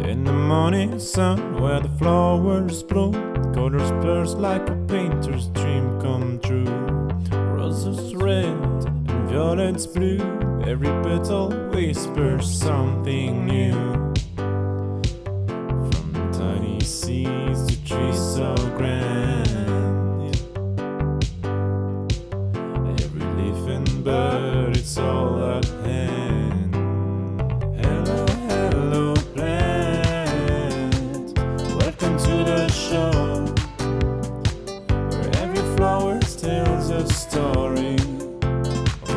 In the morning sun where the flowers bloom, colors burst like a painter's dream come true. Roses red and violets blue, every petal whispers something new. From tiny seeds to trees so grand, every leaf and bird, it's all at hand. Hello, hello plant, welcome to the show, where every flower tells a story.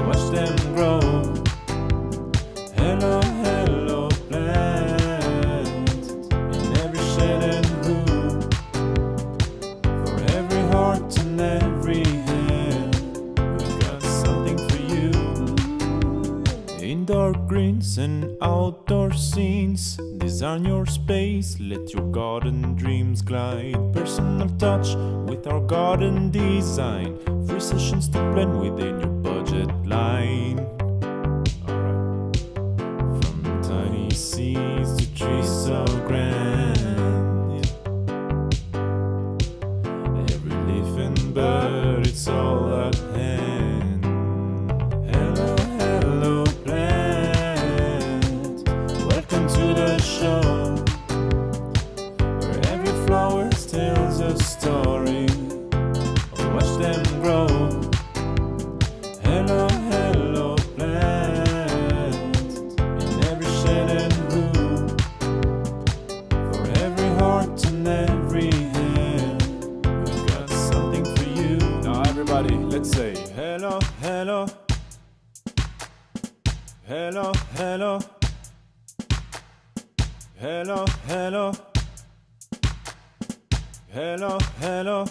Watch them grow. Hello, hello plant, in every shade and hue, for every heart and every hand, we've got something for you. Indoor greens and outdoor scenes, design your space, let your garden dreams glide. Personal touch with our garden design, free sessions to blend within your budget line. From tiny seeds to trees so grand, every leaf and bird, it's all at hand. Hello, hello plant, welcome to the show, where every flower tells a story. Watch them grow. Hello, hello plant, in every shade and hue, for every heart and every hand, we've got something for you. Now everybody, let's say hello, hello, hello, hello, hello, hello, hello, hello.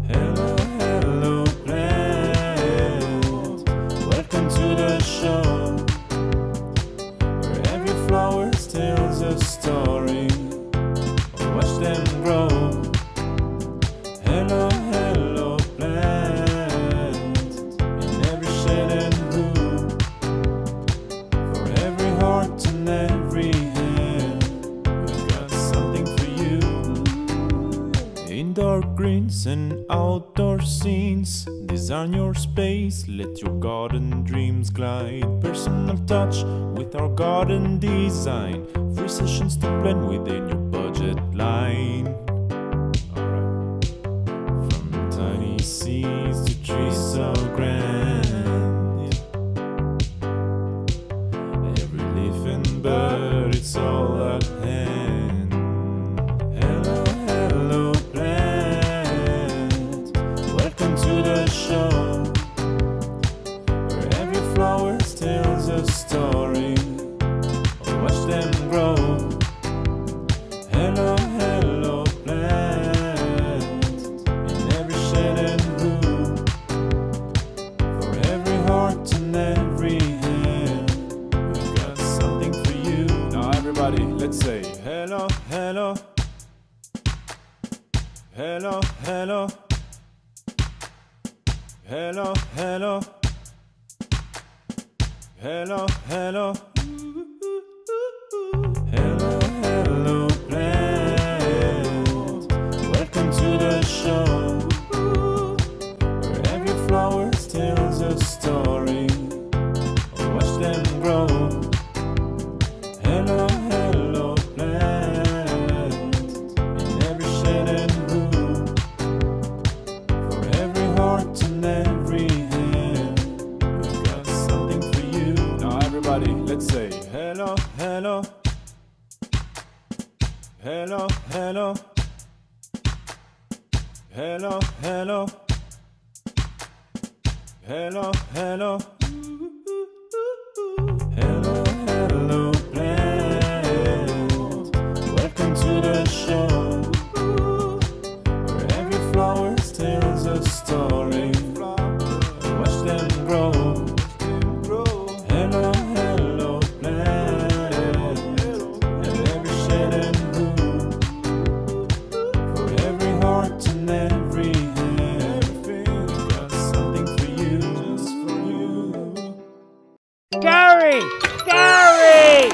Hello, hello plant, welcome to the show, where every flower tells a story. Watch them grow. Hello, hello plant, in every shade and hue, for every heart and every hand, we've got something for you. Indoor greens and outdoor scenes, design your space, let your garden dreams glide. Personal touch with our garden design, free sessions to blend within your budget line. From tiny seeds to trees so grand, every leaf and bird, it's all at hand. Hello, hello plant, welcome to the show, where every flower tells a story. Watch them grow. Hello, hello plant, in every shade and hue, for every heart and every hand, we've got something for you. Now everybody, let's say hello, hello, hello, hello, hello, hello, hello, hello, hello, hello plant, welcome to the show, where every flower tells a story. Watch them grow. Hello, hello plant, in every shade and hue, for every heart and every hand, we've got something for you. Now everybody, let's say hello, hello, hello, hello, hello, hello, hello, hello, hello, hello plant, welcome to the show, where every flower tells a story. Watch them grow. Hello, hello plant, in every shade and hue, for every heart and every hand, we've got something for you, just for you. Gary! Gary!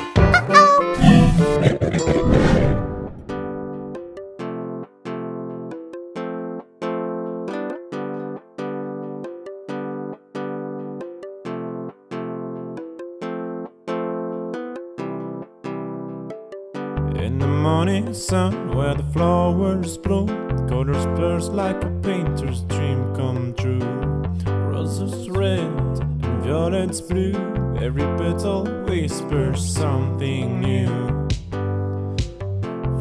In the morning sun where the flowers bloom, colors burst like a painter's dream come true. Roses red and violets blue, every petal whispers something new.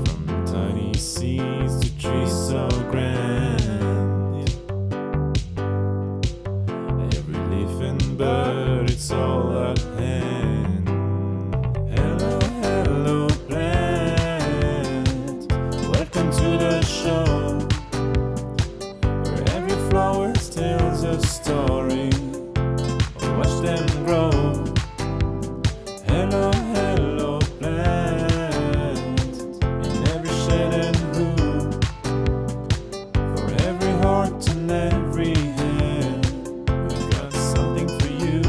From tiny seeds to trees so grand, every leaf and bird, it's all at hand. Hello, hello plant, welcome to the show, where every flower tells a story. Watch them grow. Hello, hello plant, in every shade and hue, for every heart and every hand, we've got something for you.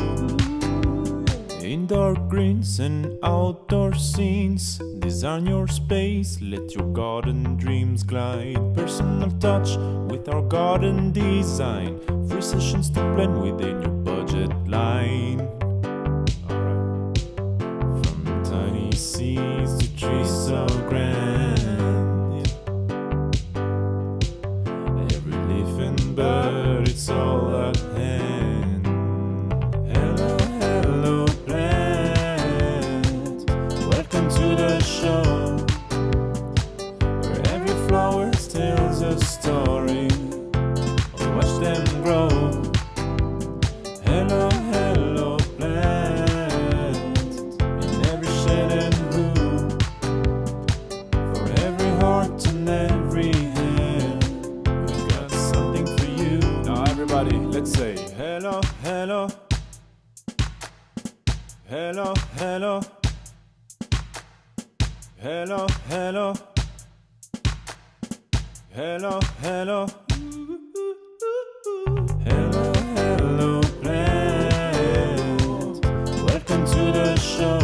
Indoor greens and outdoor scenes, design your space, let your garden dreams glide. Personal touch with our garden design, free sessions to blend within your budget line. From tiny seeds to trees so grand, every leaf and bird, it's all at hand. Hello, hello plant, welcome to the show, where every flower tells a story. Watch them grow. Hello, hello plant, in every shade and hue, for every heart and every hand, we've got something for you. Now everybody, let's say hello, hello, hello, hello, hello, hello, hello, hello. Hello, hello plant, welcome to the show,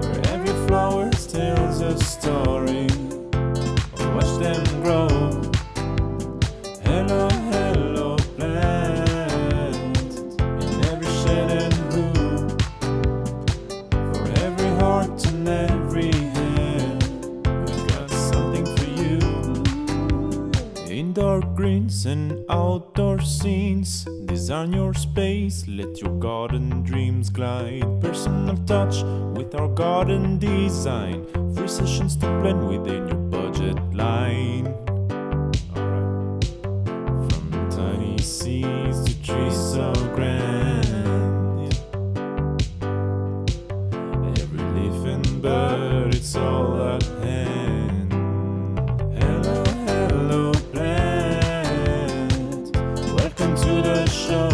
where every flower tells a story. Watch them grow. Hello, hello plant, in every shade and hue, for every heart and every hand, we've got something for you. Indoor greens and outdoor scenes, design your space, let your garden dreams glide. Personal touch with our garden design, free sessions to blend within your budget line. From tiny seeds to trees so grand, every leaf and bird, it's all at hand. Hello, hello plant, welcome to the show,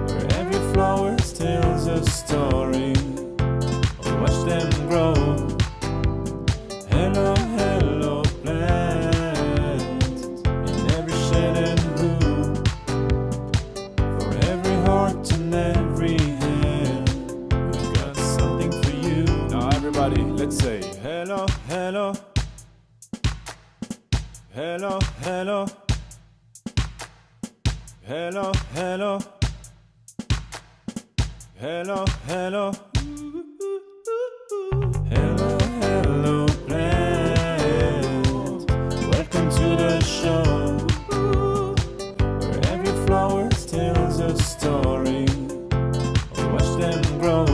where every flower tells a story. Watch them grow. Hello, hello plant, in every shade and hue, for every heart and every hand, we've got something for you. Now everybody, let's say hello, hello, hello, hello, hello, hello, hello, hello, hello, hello plant, welcome to the show, where every flower tells a story. Watch them grow.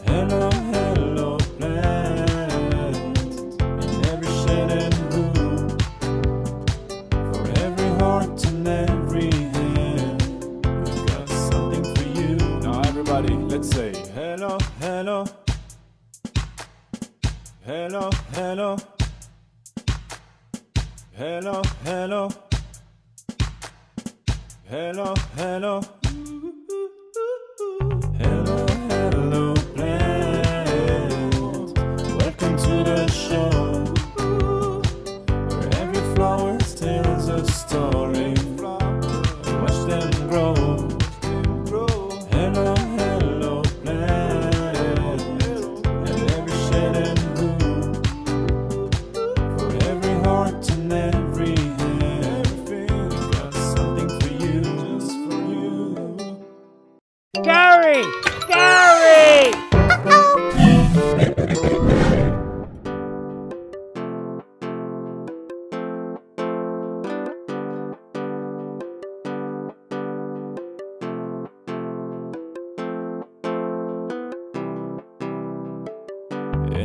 Hello, hello plant, in every shade and hue, for every heart and every hand, we've got something for you. Now everybody, let's say hello, hello, hello, hello, hello, hello, hello, hello, hello, hello plant, welcome to the show, where every flower tells a story. Watch them grow. Hello, hello plant, in every shade and hue, for every heart and every hand, we've got something for you, just for you.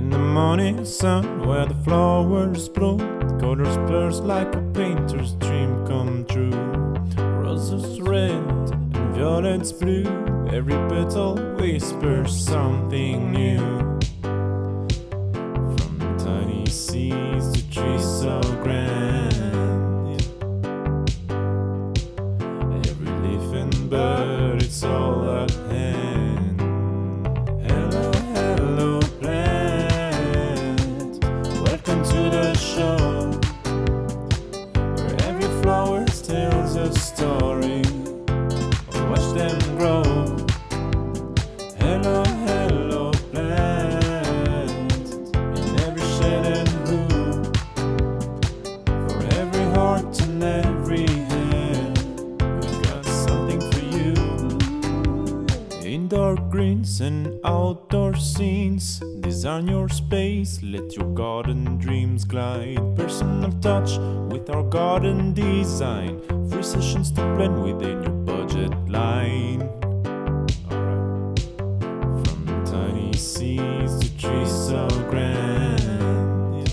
In the morning sun, where the flowers bloom, colors burst like a painter's dream come true. Roses red and violets blue, every petal whispers something new. From tiny seeds to trees so grand, every leaf and bird, it's all at hand. Hello, hello plant, welcome to the show, where every flower tells a story. Watch them grow. Hello, hello plant, in every shade and hue, for every heart and every hand, we've got something for you. Indoor greens and outdoor scenes, design your space, let your garden dreams glide. Personal touch with our garden design, free sessions to blend within your budget line. From tiny seeds to trees so grand,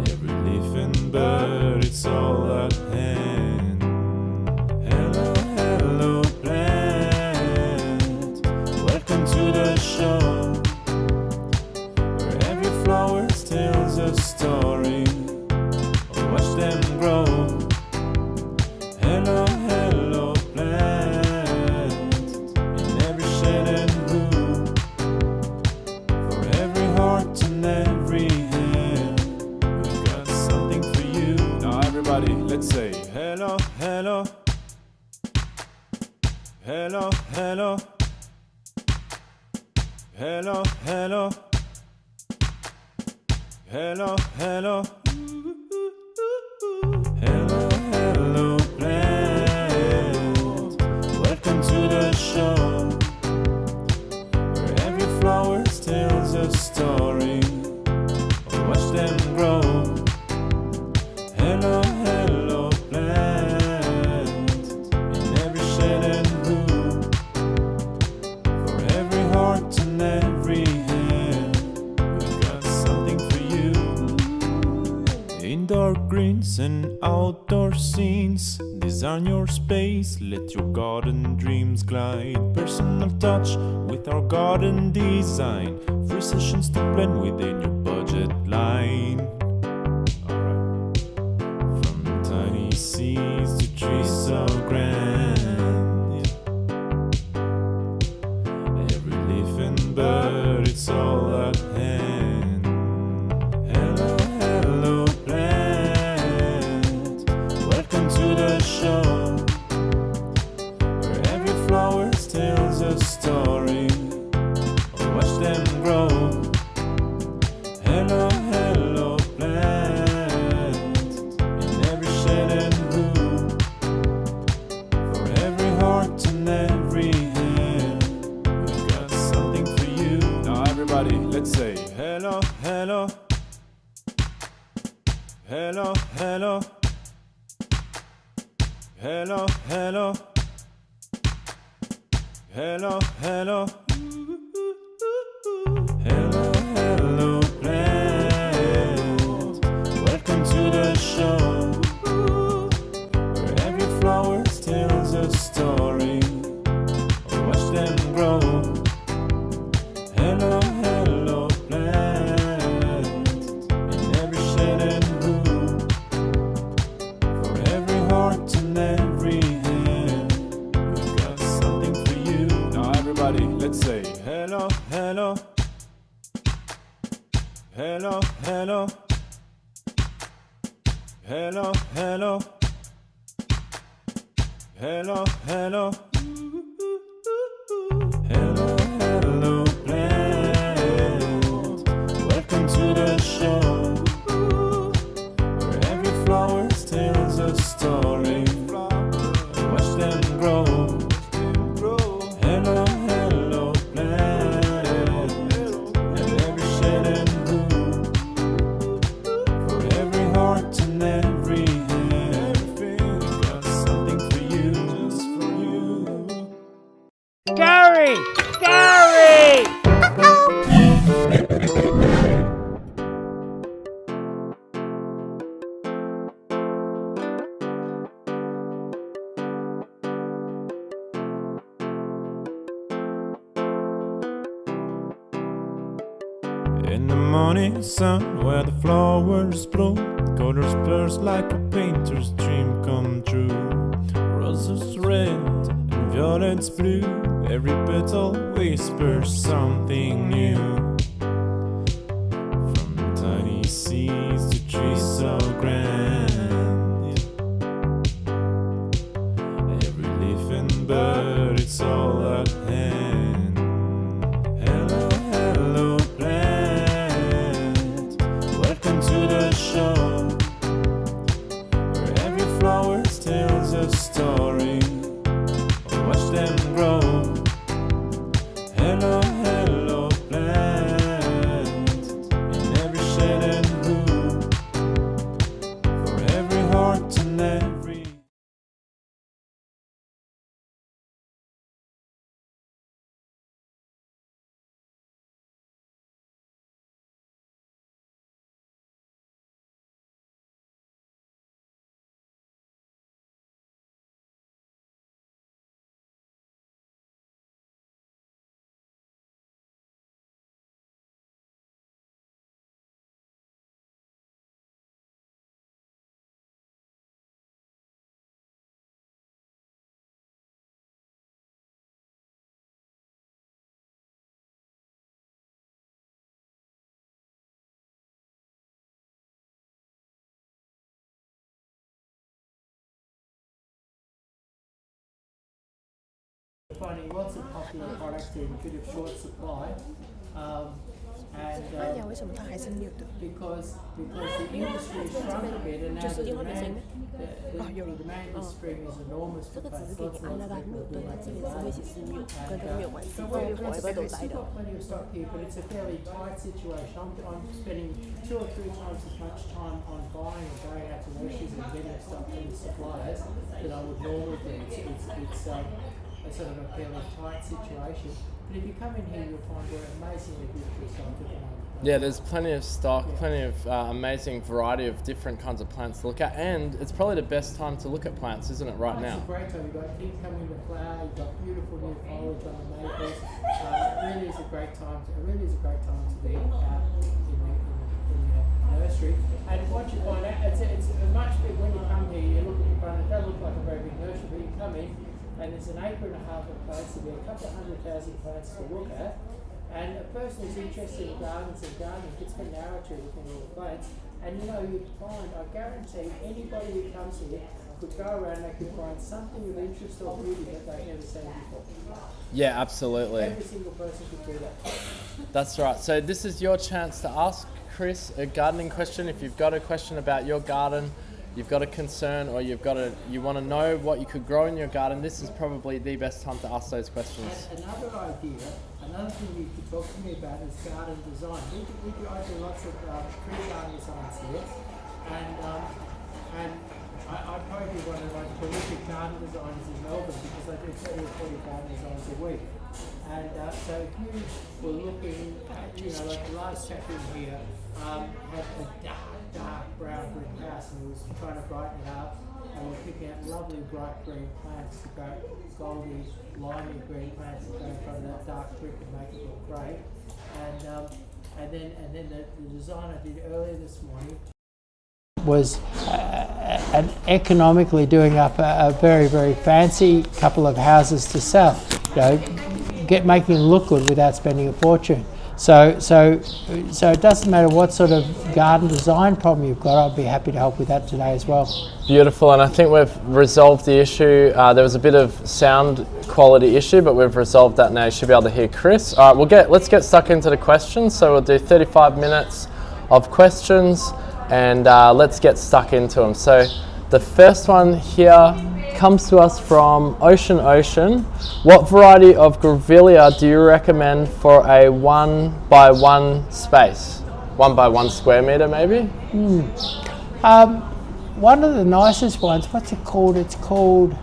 every leaf and bird, it's all at hand. Hello, hello plant, welcome to the show, where every flower tells a story. Watch them grow. Hello, hello plant, in every shade and hue, for every heart and every hand, we've got something for you. Now everybody, let's say hello, hello, hello, hello, hello, hello, hello, hello. Hello, hello plant, welcome to the show, where every flower tells a story. Watch them grow. Hello, hello plant, in every shade and hue, for every heart and every hand, we've got something for you. Indoor greens and outdoor scenes, design your space, let your garden dreams glide. Personal touch with our garden design, free sessions to blend within your budget line. From tiny seeds to trees so grand, every leaf and bird, it's all at hand. Hello, hello plant, welcome to the show, where every flower tells a story. Watch them grow. Hello, hello plant, in every shade and hue, for every heart and every hand, we've got something for you. Now everybody, let's say hello, hello, hello, hello, hello, hello, hello, hello, hello, hello plant, welcome to the show, where every flower tells a story. Watch them grow. Hello, hello plant, in every shade and hue, for every heart and every hand, we've got something for you. Now everybody, let's say hello, hello, hello, hello, hello, hello, hello, hello, hello, hello plant, welcome to the show, where every flower tells a story. Watch them grow. Hello, hello plant, in every shade and hue, for every heart and every hand, we've got something for you, just for you. In the morning sun where the flowers bloom, colors burst like a painter's dream come true. Roses red and violets blue, every petal whispers something new. From tiny seeds to trees so grand, every leaf and bird, it's all at hand. Hello, hello plant, welcome to the show, where every flower tells a story. Watch them grow. Hello, hello plant, in every shade and room, for every heart and every. Finding lots of popular products in a bit of short supply, and 为什么它还是 new 的？ because the industry shrunk a bit, and now the demand in spring is enormous 这 for 个只是 plants. 给你按那个 new 对吗？这里是 which 是 new， 跟这个没有关系， So 这个 forever 都 we've 在 still 的。 got plenty of stock here, but it's a fairly tight situation. I'm spending 2 or 3 times as much time on buying and going out to nurseries and getting stuff from the suppliers than I would normally do. It's a sort of a fairly tight situation. But if you come in here, you'll find we're amazingly good for stock at the moment. Yeah, there's plenty of stock, plenty of amazing variety of different kinds of plants to look at, and it's probably the best time to look at plants, isn't it, right It's now? a great time. You've got things coming into flower. You've got beautiful new foliage on the maples. It really is a great time. To be out in the nursery. And what you find out, it's a much big. When you come here, you look at the front. It doesn't look like a very big nursery, but you come in, and there's an acre and a half of plants. There'll be a couple of 100,000 plants to look at. And a person who's interested in gardens and gardening could spend an hour or two looking at all the plants. And you'd find, I guarantee, anybody who comes here could go around and they could find something of interest or beauty that they've never seen before. Yeah, absolutely. Every single person could do that. That's right. So this is your chance to ask Chris a gardening question. If you've got a question about your garden, you've got a concern, or you want to know what you could grow in your garden, this is probably the best time to ask those questions. And another thing you could talk to me about is garden design. I do lots of free garden designs here, and I'd probably be one of the most prolific garden designers in Melbourne because I do 30 or 40 garden designs a week. And so if you were looking at, like the last chap in here had a dark brown brick house and was trying to brighten it up, and we're picking out lovely bright green plants to go, goldy, limey green plants to go in front of that dark brick and make it look great. And then the design I did earlier this morning was an economically doing up a very, very fancy couple of houses to sell. Making it look good without spending a fortune. So it doesn't matter what sort of garden design problem you've got. I'll be happy to help with that today as well. Beautiful, and I think we've resolved the issue. There was a bit of sound quality issue, but we've resolved that now. You should be able to hear Chris. All right, let's get stuck into the questions. So we'll do 35 minutes of questions, and let's get stuck into them. So the first one here comes to us from Ocean. What variety of grevillea do you recommend for a 1x1 space? 1x1 square meter, maybe? One of the nicest ones, what's it called? It's called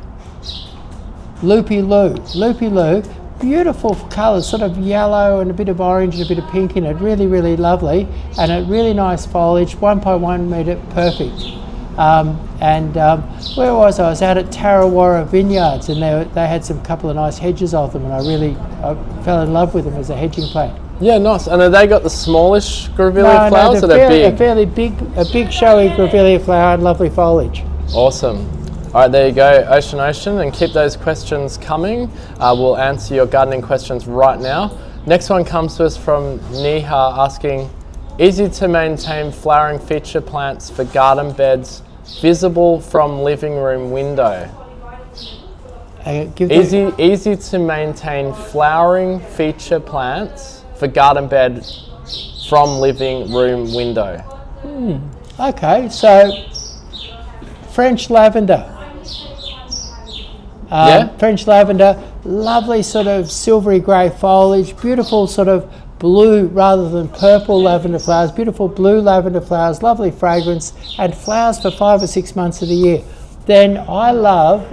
Loopy Loo. Loopy Loo, beautiful colours, sort of yellow and a bit of orange and a bit of pink in it. Really, really lovely, and a really nice foliage. 1x1 metre, perfect. Where was I? I was out at Tarrawarra Vineyards, and they had some couple of nice hedges of them, and I fell in love with them as a hedging plant. Yeah, nice. And have they got the smallish grevillea No, flowers, no, or they're a big? fairly big, a big showy grevillea flower and lovely foliage. Awesome. All right, there you go, Ocean, and keep those questions coming. We'll answer your gardening questions right now. Next one comes to us from Neha asking, easy to maintain flowering feature plants for garden beds visible from living room window. Easy to maintain flowering feature plants for garden bed from living room window. Okay, so French lavender. French lavender, lovely sort of silvery grey foliage, beautiful sort of blue rather than purple lavender flowers, beautiful blue lavender flowers, lovely fragrance, and flowers for 5 or 6 months of the year. Then I love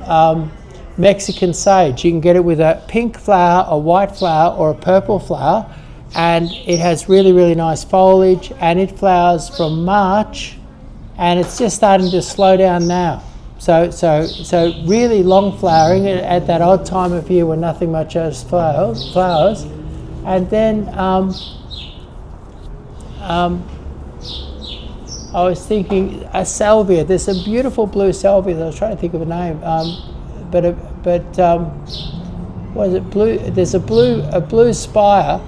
Mexican sage. You can get it with a pink flower, a white flower, or a purple flower, and it has really, really nice foliage, and it flowers from March, and it's just starting to slow down now. So really long flowering at that odd time of year when nothing much else flowers. And then I was thinking a salvia. There's some beautiful blue salvias. I was trying to think of a name, what is it? Blue. There's a blue spire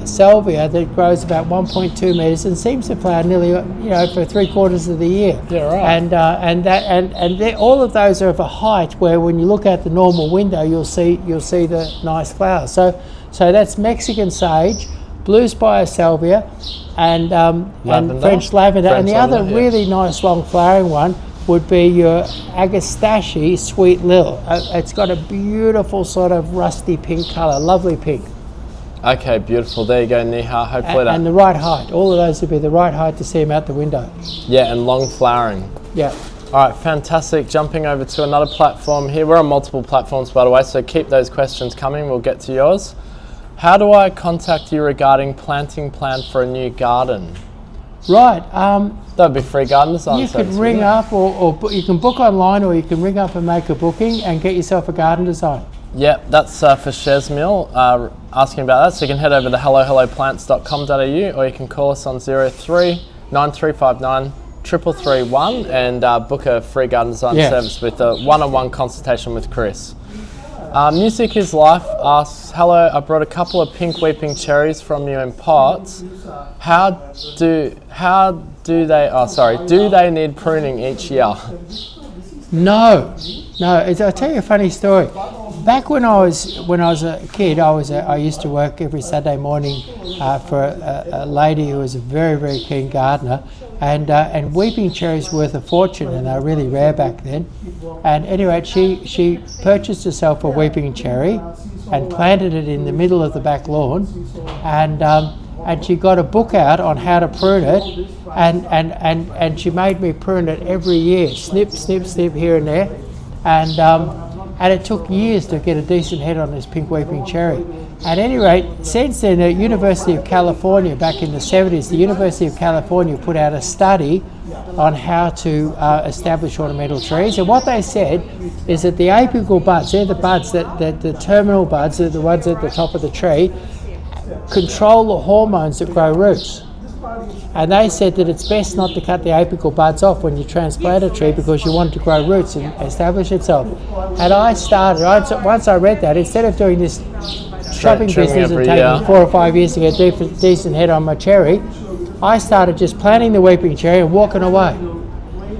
salvia that grows about 1.2 meters and seems to flower nearly, for 3/4 of the year. Yeah, right. And all of those are of a height where when you look out the normal window, you'll see the nice flowers. So that's Mexican sage, blue spire salvia, and French lavender. And the other really nice long flowering one would be your Agastache sweet lil. It's got a beautiful sort of rusty pink colour, lovely pink. Okay, beautiful. There you go, Neha. Hopefully and the right height. All of those would be the right height to see them out the window. Yeah, and long flowering. Yeah. All right, fantastic. Jumping over to another platform here. We're on multiple platforms, by the way, so keep those questions coming. We'll get to yours. How do I contact you regarding planting plan for a new garden? Right. That'd be free garden design. You could ring up or you can book online, or you can ring up and make a booking and get yourself a garden design. Yep, that's for Shesmil asking about that. So you can head over to hellohelloplants.com.au, or you can call us on 03 9359 3331 and book a free garden design service with a one-on-one consultation with Chris. Music is Life asks, hello, I brought a couple of pink weeping cherries from you in pots. Do they need pruning each year? No. I'll tell you a funny story. Back when I was a kid, I used to work every Saturday morning for a lady who was a very, very keen gardener, and weeping cherries were worth a fortune, and they were really rare back then. And anyway, she purchased herself a weeping cherry and planted it in the middle of the back lawn, and she got a book out on how to prune it, and she made me prune it every year, snip here and there, and it took years to get a decent head on this pink weeping cherry. At any rate, since then, the University of California, back in the 70s, the University of California put out a study on how to establish ornamental trees, and what they said is that the apical buds, they're the buds, that the terminal buds, are the ones at the top of the tree, control the hormones that grow roots. And they said that it's best not to cut the apical buds off when you transplant a tree, because you want it to grow roots and establish itself. And once I read that, instead of doing this shopping business and taking 4 or 5 years to get a decent head on my cherry, I started just planting the weeping cherry and walking away.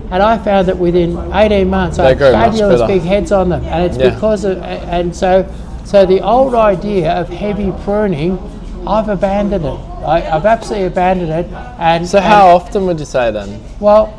And I found that within 18 months I had fabulous big heads on them. And it's because of, and so the old idea of heavy pruning, I've abandoned it. I've absolutely abandoned it. And so how often would you say then? Well,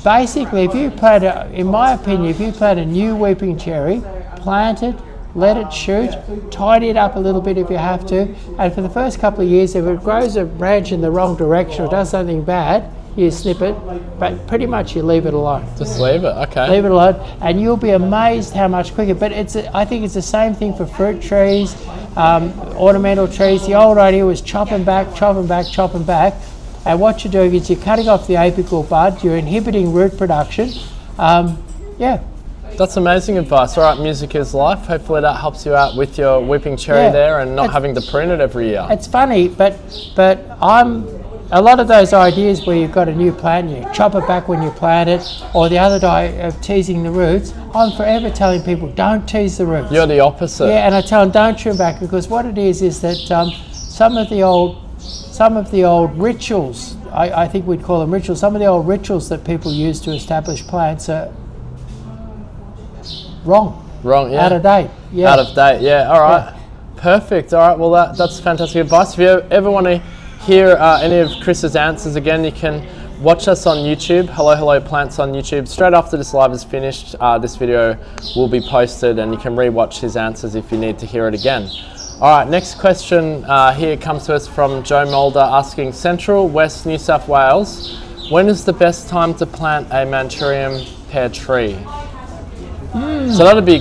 basically, in my opinion, if you plant a new weeping cherry, plant it, let it shoot, tidy it up a little bit if you have to, and for the first couple of years, if it grows a branch in the wrong direction or does something bad, you snip it, but pretty much you leave it alone. Just leave it, okay. Leave it alone, and you'll be amazed how much quicker. But I think it's the same thing for fruit trees, ornamental trees. The old idea was chopping back, and what you're doing is you're cutting off the apical bud, you're inhibiting root production. That's amazing advice. All right, music is life. Hopefully that helps you out with your weeping cherry Yeah. there and not having to prune it every year. It's funny, but I'm a lot of those ideas where you've got a new plant, you chop it back when you plant it, or the other day of teasing the roots. I'm forever telling people don't tease the roots. You're the opposite. Yeah, and I tell them don't trim back, because what it is that some of the old rituals, I think we'd call them rituals. Some of the old rituals that people use to establish plants are wrong. Wrong, yeah. Out of date. Yeah. Out of date, yeah. All right. Perfect. All right. Well, that's fantastic advice. If you ever want to hear any of Chris's answers again, you can watch us on YouTube. Hello Plants on YouTube. Straight after this live is finished, this video will be posted, and you can re-watch his answers if you need to hear it again. All right. Next question here comes to us from Joe Mulder, asking Central West New South Wales, when is the best time to plant a Manchurian pear tree? So that'd be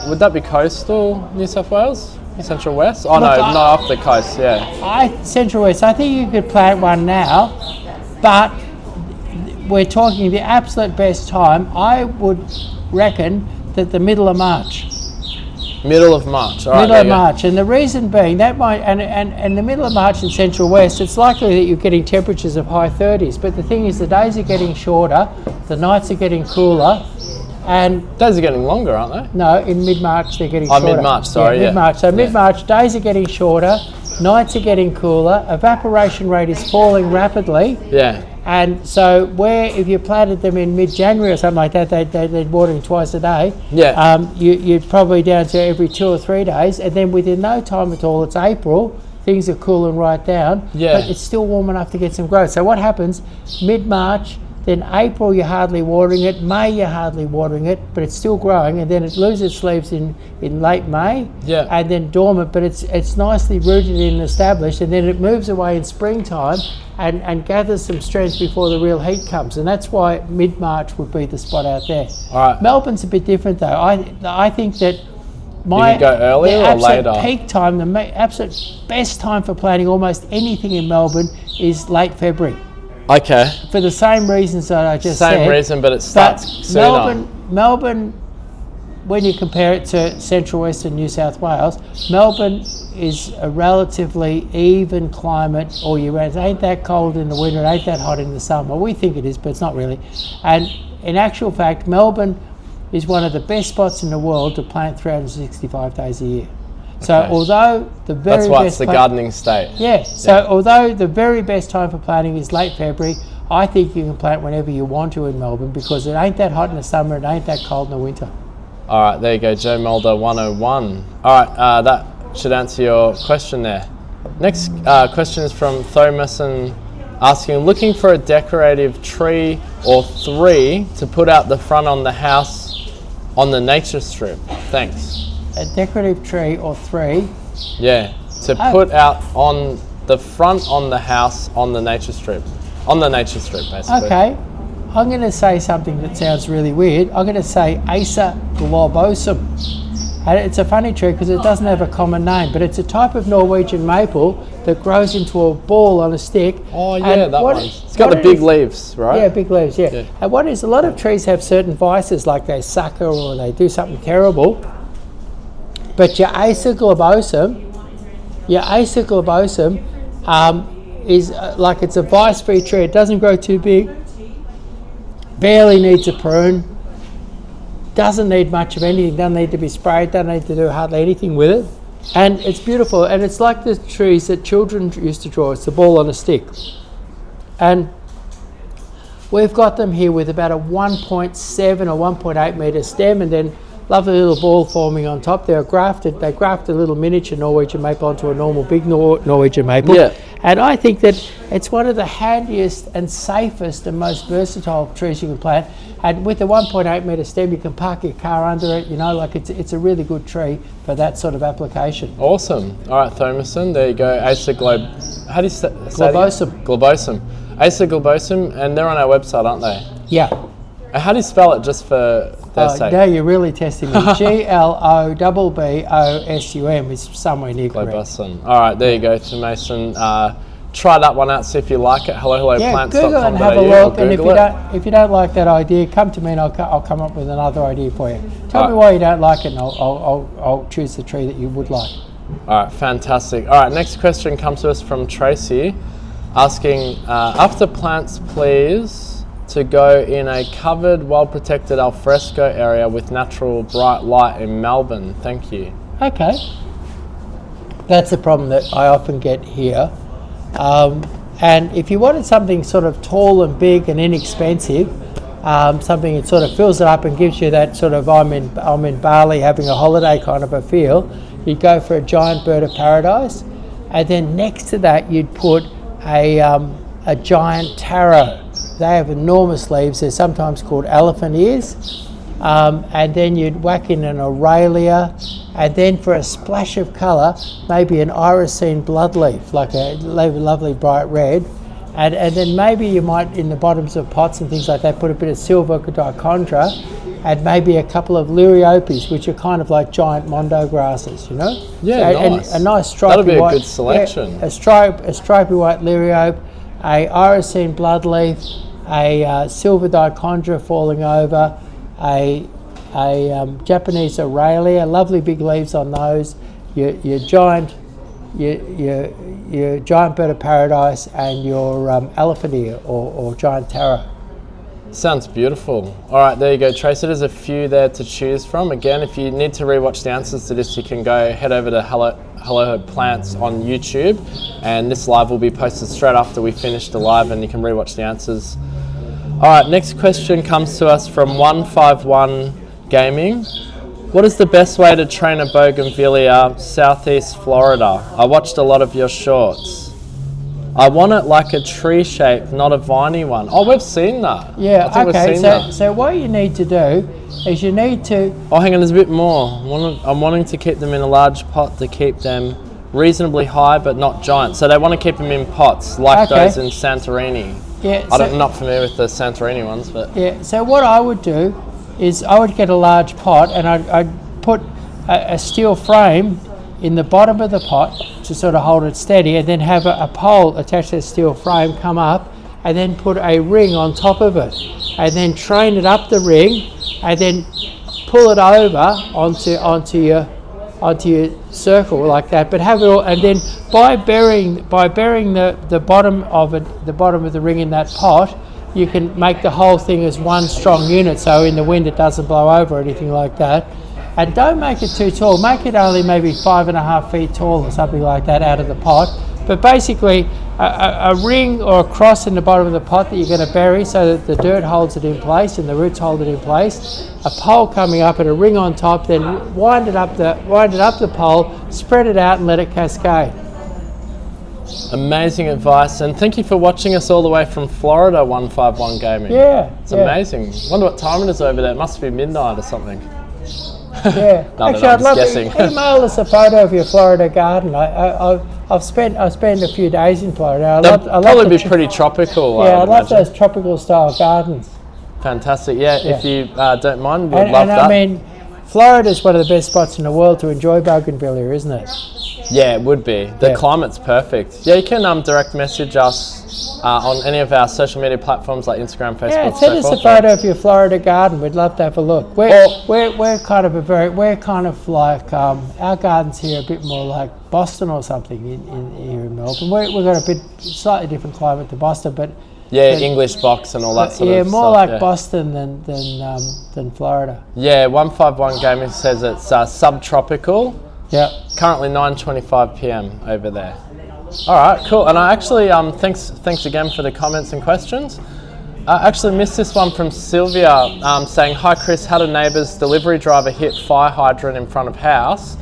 would that be coastal New South Wales? Central West? Oh, Look, no, not off the coast, yeah. Central West, I think you could plant one now, but we're talking the absolute best time. I would reckon that the middle of March. Middle of March, all right. Middle of March, and the reason being that might, and the middle of March in Central West, it's likely that you're getting temperatures of high 30s, but the thing is the days are getting shorter, the nights are getting cooler, and days are getting longer, aren't they? no, in mid-March they're getting shorter. Mid-March, sorry, yeah. Mid-March. So mid-March, days are getting shorter, nights are getting cooler, evaporation rate is falling rapidly, Yeah. and so where if you planted them in mid-January or something like that, they'd watering twice a day. Yeah. You're probably down to every 2 or 3 days, and then within no time at all, it's April, things are cooling right down, Yeah. but it's still warm enough to get some growth. So what happens, mid-March, then April you're hardly watering it, May you're hardly watering it, but it's still growing, and then it loses its leaves in late May, Yeah. and then dormant, but it's nicely rooted in and established, and then it moves away in springtime and gathers some strength before the real heat comes, and that's why mid-March would be the spot out there. All right. Melbourne's a bit different though. I think that You could go earlier the or absolute later? peak time, the absolute best time for planting almost anything in Melbourne is late February. Okay. For the same reasons that I just said. Same reason, but it But starts sooner. Melbourne, when you compare it to Central Western New South Wales, Melbourne is a relatively even climate all year round. It ain't that cold in the winter, it ain't that hot in the summer. We think it is, but it's not really. And in actual fact, Melbourne is one of the best spots in the world to plant 365 days a year. So Okay. although the very That's why best it's the pla- gardening state. Yeah, so although the very best time for planting is late February, I think you can plant whenever you want to in Melbourne, because it ain't that hot in the summer, it ain't that cold in the winter. All right, there you go, Joe Mulder 101. All right, that should answer your question there. Next question is from Thomason, asking, looking for a decorative tree or 3 to put out the front on the house on the nature strip. Thanks. A decorative tree or 3. Yeah, to Oh. put out on the front on the house on the nature strip. On the nature strip, basically. Okay, I'm going to say something that sounds really weird. I'm going to say Acer globosum. And it's a funny tree because it doesn't have a common name, but it's a type of Norwegian maple that grows into a ball on a stick. Oh yeah, And that what- one. It's got what the it big is- leaves, right? Yeah, big leaves, yeah. Yeah. And what is, a lot of trees have certain vices, like they sucker or they do something terrible. But your Acer globosum is like, it's a vice-free tree. It doesn't grow too big, barely needs a prune, doesn't need much of anything, doesn't need to be sprayed, doesn't need to do hardly anything with it. And it's beautiful, and it's like the trees that children used to draw. It's the ball on a stick. And we've got them here with about a 1.7 or 1.8 metre stem, and then lovely little ball forming on top. They grafted a little miniature Norwegian maple onto a normal big Norwegian maple. Yeah. And I think that it's one of the handiest and safest and most versatile trees you can plant. And with the 1.8 metre stem, you can park your car under it. You know, like it's a really good tree for that sort of application. Awesome. All right, Thomason, there you go. Acer how do you say Globosum. Globosum. Acer globosum, and they're on our website, aren't they? Yeah. And how do you spell it, just for their sake? Now you're really testing me. Globosum is somewhere near correct. Globosum. All right, there you go, Thomason. try that one out, see if you like it. Yeah, Google it and have a look. And if you don't like that idea, come to me and I'll come up with another idea for you. Tell me why you don't like it, and I'll choose the tree that you would like. All right, fantastic. All right, next question comes to us from Tracy, asking, after plants, please, to go in a covered, well-protected alfresco area with natural bright light in Melbourne. Thank you. Okay. That's the problem that I often get here. And if you wanted something sort of tall and big and inexpensive, something that sort of fills it up and gives you that sort of I'm in Bali having a holiday kind of a feel, you'd go for a giant bird of paradise, and then next to that you'd put a giant taro. They have enormous leaves. They're sometimes called elephant ears. And then you'd whack in an Aurelia, and then for a splash of colour, maybe an irisine bloodleaf, like a lovely bright red. And then maybe you might, in the bottoms of pots and things like that, put a bit of silver dichondra, and maybe a couple of liriopes, which are kind of like giant mondo grasses, you know? Yeah, so, nice. And a nice stripy That'll be white, a good selection. Yeah, a stripy white liriope, a irisine bloodleaf, a silver dichondra falling over, a Japanese Aurelia, lovely big leaves on those, your giant bird of paradise, and your elephant ear or giant taro. Sounds beautiful. All right, there you go, Tracy. There's a few there to choose from. Again, if you need to rewatch the answers to this, you can head over to Hello Plants on YouTube, and this live will be posted straight after we finish the live, and you can rewatch the answers. All right, next question comes to us from 151 Gaming. What is the best way to train a bougainvillea, Southeast Florida? I watched a lot of your shorts. I want it like a tree shape, not a viney one. Oh, we've seen that. Yeah, I think okay. We've seen that. So what you need to do is you need to... Oh, hang on, there's a bit more. I'm wanting to keep them in a large pot to keep them reasonably high but not giant. So they want to keep them in pots like those in Santorini. Yeah, I'm not familiar with the Santorini ones, but... Yeah, so what I would do is I would get a large pot, and I'd put a steel frame in the bottom of the pot to sort of hold it steady, and then have a pole attached to the steel frame come up, and then put a ring on top of it, and then train it up the ring, and then pull it over onto your circle like that. But have it all, and then by burying the bottom of it, the bottom of the ring in that pot, you can make the whole thing as one strong unit, so in the wind it doesn't blow over or anything like that. And don't make it too tall. Make it only maybe 5.5 feet tall or something like that out of the pot. But basically a ring or a cross in the bottom of the pot that you're going to bury, so that the dirt holds it in place and the roots hold it in place. A pole coming up and a ring on top, then wind it up the pole, spread it out and let it cascade. Amazing advice, and thank you for watching us all the way from Florida, 151 Gaming. Yeah. It's amazing. Wonder what time it is over there. It must be midnight or something. Yeah. Actually, I'd love guessing. to email us a photo of your Florida garden. I've spent a few days in Florida. I love probably be pretty tropical. Yeah, I love those tropical style gardens. Fantastic. Yeah, if you don't mind, we'd love that. I mean, Florida is one of the best spots in the world to enjoy bougainvillea, isn't it? Yeah, it would be. The climate's perfect. Yeah, you can direct message us on any of our social media platforms like Instagram, Facebook. Yeah, send us a photo of your Florida garden. We'd love to have a look. We're kind of like our gardens here are a bit more like Boston or something here in Melbourne. We've got a slightly different climate to Boston, but English box and all that sort of stuff. Yeah, more like Boston than Florida. Yeah, 151 Gaming says it's subtropical. Yeah. Currently 9:25 p.m. over there. All right, cool. And I actually thanks again for the comments and questions. I actually missed this one from Sylvia saying, "Hi Chris, had a neighbour's delivery driver hit fire hydrant in front of house.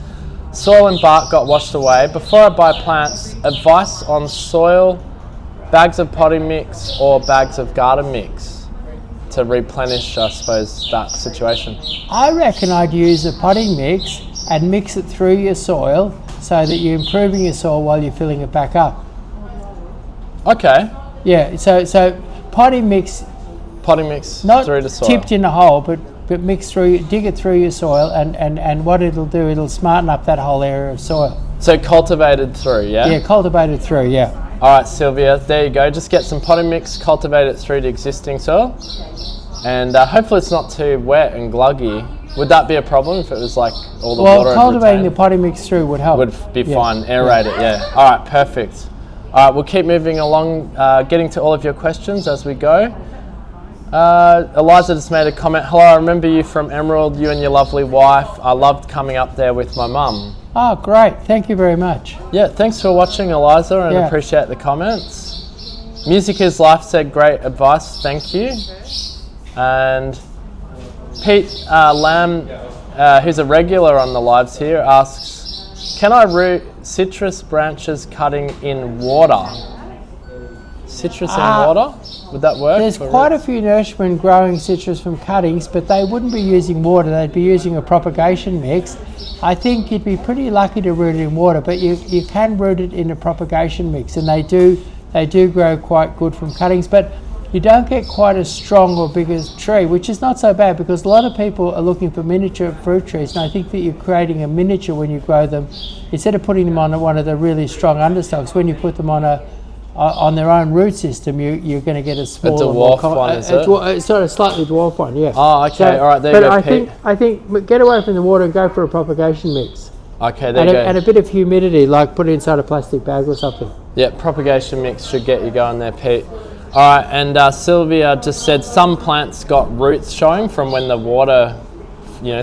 Soil and bark got washed away. Before I buy plants, advice on soil, bags of potting mix or bags of garden mix to replenish, I suppose, that situation." I reckon I'd use a potting mix and mix it through your soil so that you're improving your soil while you're filling it back up. Okay. Yeah, so potting mix not through the soil. Tipped in a hole, but mix through, dig it through your soil, and what it'll do, it'll smarten up that whole area of soil. So cultivated through, yeah? Yeah, cultivated through, yeah. All right, Sylvia, there you go. Just get some potting mix, cultivate it through the existing soil, and hopefully it's not too wet and gluggy. Would that be a problem if it was like all the water? Well, cultivating the potting mix through would help. Would be fine. Aerate it, yeah. All right, perfect. All right, we'll keep moving along, getting to all of your questions as we go. Eliza just made a comment. Hello, I remember you from Emerald, you and your lovely wife. I loved coming up there with my mum. Oh, great. Thank you very much. Yeah, thanks for watching, Eliza, and appreciate the comments. Music is life said, great advice, thank you. And Pete Lamb, who's a regular on the lives here, asks, can I root citrus branches cutting in water? Citrus in water? Would that work? There's quite a few nurserymen growing citrus from cuttings, but they wouldn't be using water, they'd be using a propagation mix. I think you'd be pretty lucky to root it in water, but you can root it in a propagation mix, and they do grow quite good from cuttings, but you don't get quite as strong or big as tree, which is not so bad because a lot of people are looking for miniature fruit trees, and I think that you're creating a miniature when you grow them. Instead of putting them on one of the really strong understocks, when you put them on their own root system, you're going to get a smaller, dwarf one, is it? It's sort of slightly dwarf one, yeah. Oh, okay, So, all right, there you go, Pete. I think get away from the water and go for a propagation mix. Okay, there you go. And a bit of humidity, like put it inside a plastic bag or something. Yeah, propagation mix should get you going there, Pete. All right, and Sylvia just said some plants got roots showing from when the water,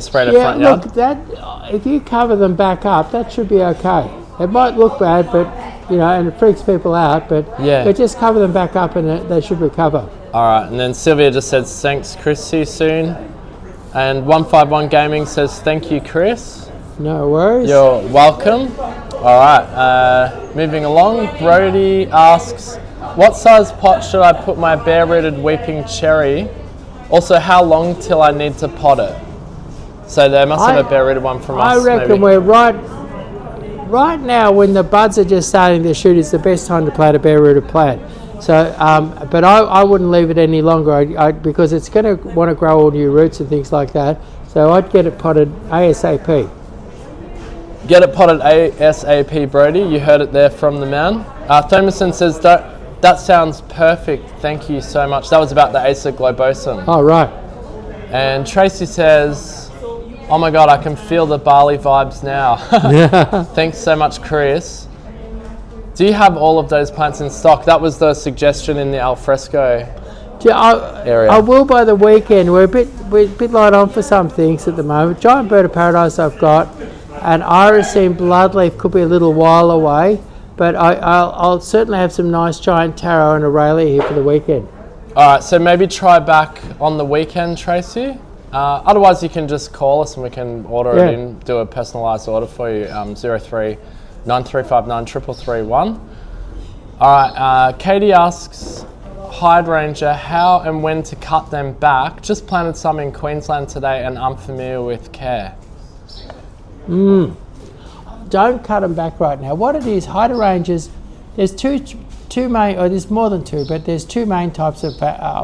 sprayed the front yard. Look, that if you cover them back up, that should be okay. It might look bad, but and it freaks people out. But just cover them back up, and they should recover. All right, and then Sylvia just said thanks, Chris. See you soon. And 151 Gaming says thank you, Chris. No worries. You're welcome. All right, moving along. Brody asks, what size pot should I put my bare-rooted weeping cherry? Also, how long till I need to pot it? So they must have a bare-rooted one from us. I reckon maybe. we're right now when the buds are just starting to shoot is the best time to plant a bare-rooted plant. So, but I wouldn't leave it any longer because it's going to want to grow all new roots and things like that. So I'd get it potted ASAP. Get it potted ASAP, Brody. You heard it there from the man. Thomason says, that sounds perfect. Thank you so much. That was about the Acer globosum. Oh, right. And Tracy says, oh my God, I can feel the barley vibes now. Thanks so much, Chris. Do you have all of those plants in stock? That was the suggestion in the alfresco area. I will by the weekend. We're a bit light on for some things at the moment. Giant Bird of Paradise I've got, and Irisine Bloodleaf could be a little while away, but I'll certainly have some nice giant taro and Aurelia here for the weekend. All right, so maybe try back on the weekend, Tracy. Otherwise, you can just call us and we can order it in, do a personalised order for you, 03 9359 3331. All right, Katie asks, Hydrangea, how and when to cut them back? Just planted some in Queensland today and unfamiliar with care. Don't cut them back right now. What it is, hydrangeas, there's two main, or there's more than two, but there's two main types of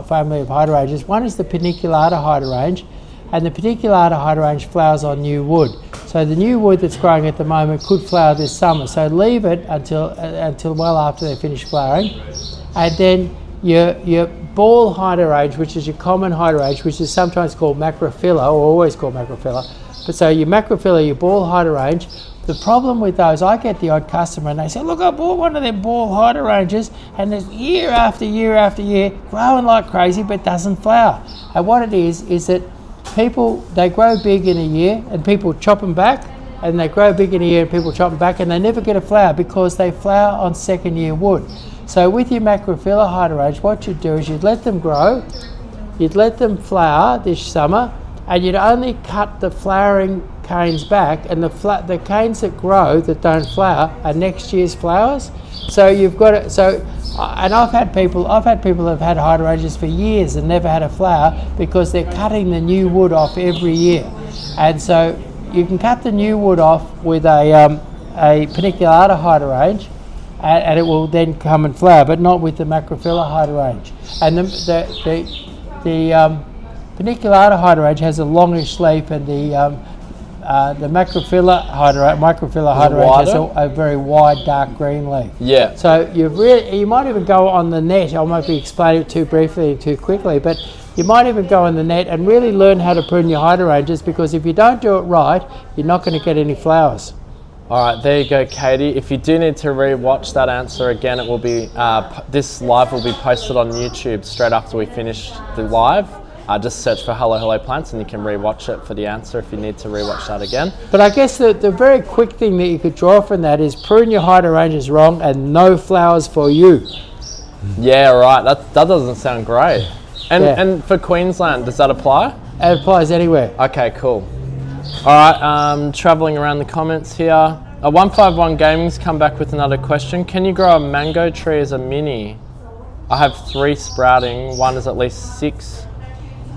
family of hydrangeas. One is the paniculata hydrangea, and the paniculata hydrangea flowers on new wood. So the new wood that's growing at the moment could flower this summer. So leave it until well after they finish flowering, and then your ball hydrangea, which is your common hydrangea, which is sometimes called macrophylla, or always called macrophylla. But so your macrophylla, your ball hydrangea. The problem with those, I get the odd customer and they say, look, I bought one of them ball hydrangeas and there's year after year after year growing like crazy but doesn't flower. And what it is that they grow big in a year and people chop them back, and they grow big in a year and people chop them back, and they never get a flower because they flower on second year wood. So with your macrophylla hydrangea, what you'd do is you'd let them grow, you'd let them flower this summer, and you'd only cut the flowering canes back, and the canes that grow that don't flower are next year's flowers. So you've got it. And I've had people that have had hydrangeas for years and never had a flower because they're cutting the new wood off every year. And so you can cut the new wood off with a paniculata hydrangea, and it will then come and flower, but not with the macrophylla hydrangea. And the paniculata hydrangea has a longish leaf, and the the microphylla hydrangea has a very wide dark green leaf. Yeah. So you might even go on the net. I might be explaining it too briefly and too quickly, but you might even go on the net and really learn how to prune your hydrangeas, because if you don't do it right, you're not going to get any flowers. All right, there you go, Katie. If you do need to re-watch that answer again, it will be this live will be posted on YouTube straight after we finish the live. Just search for Hello Hello Plants and you can re-watch it for the answer if you need to re-watch that again. But I guess the very quick thing that you could draw from that is prune your hydrangeas wrong and no flowers for you. Yeah, right. That doesn't sound great. And for Queensland, does that apply? It applies anywhere. Okay, cool. All right, traveling around the comments here. 151 Gaming's come back with another question. Can you grow a mango tree as a mini? I have 3 sprouting. One is at least 6.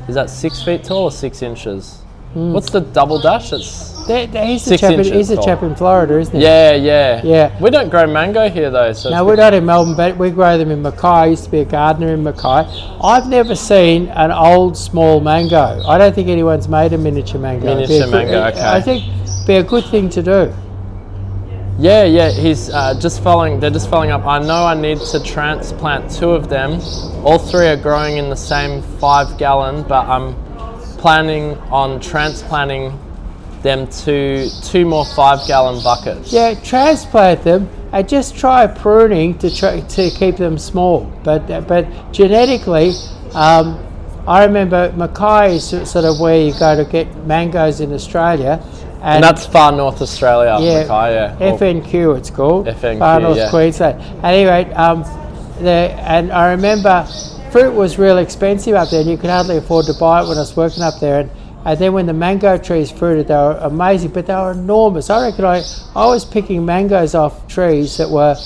Is that 6 feet tall or 6 inches? What's the double dash? It's He's a chap in Florida, isn't he? Yeah. We don't grow mango here though. So no, we're not in Melbourne, but we grow them in Mackay. I used to be a gardener in Mackay. I've never seen an old small mango. I don't think anyone's made a miniature mango. Okay. I think it'd be a good thing to do. Yeah. He's just following. They're just following up. I know I need to transplant 2 of them. All 3 are growing in the same 5-gallon, but I'm planning on transplanting them to 2 more 5-gallon buckets. Yeah, transplant them and just try pruning to keep them small. But genetically, I remember Mackay is sort of where you go to get mangoes in Australia. And that's far north Australia, Mackay, yeah. FNQ it's called. FNQ, far north Queensland. Anyway, and I remember fruit was real expensive up there and you could hardly afford to buy it when I was working up there. And then when the mango trees fruited, they were amazing, but they were enormous. I reckon I was picking mangoes off trees that were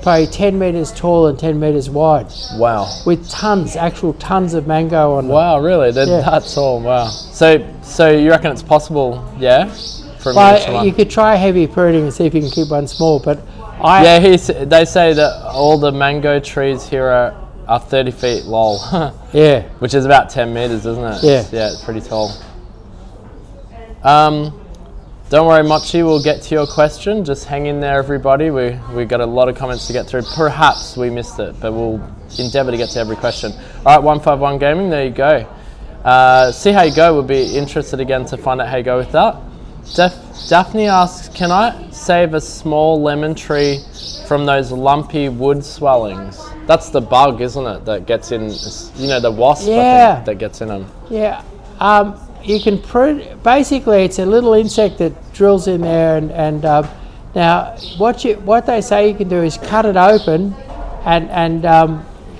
probably 10 metres tall and 10 metres wide. Wow. With actual tons of mango on them. Wow, really? That's all, wow. So you reckon it's possible, yeah? You could try heavy pruning and see if you can keep one small, but they say that all the mango trees here are 30 feet lol. Yeah. Which is about 10 metres, isn't it? Yeah. It's pretty tall. Don't worry, Mochi, we'll get to your question. Just hang in there, everybody. We got a lot of comments to get through. Perhaps we missed it, but we'll endeavour to get to every question. All right, 151 Gaming, there you go. See how you go. We'll be interested again to find out how you go with that. Daphne asks, can I save a small lemon tree from those lumpy wood swellings? That's the bug, isn't it, that gets in, the wasp, I think, that gets in them. Yeah. You can prune. Basically, it's a little insect that drills in there, and now what they say you can do is cut it open, and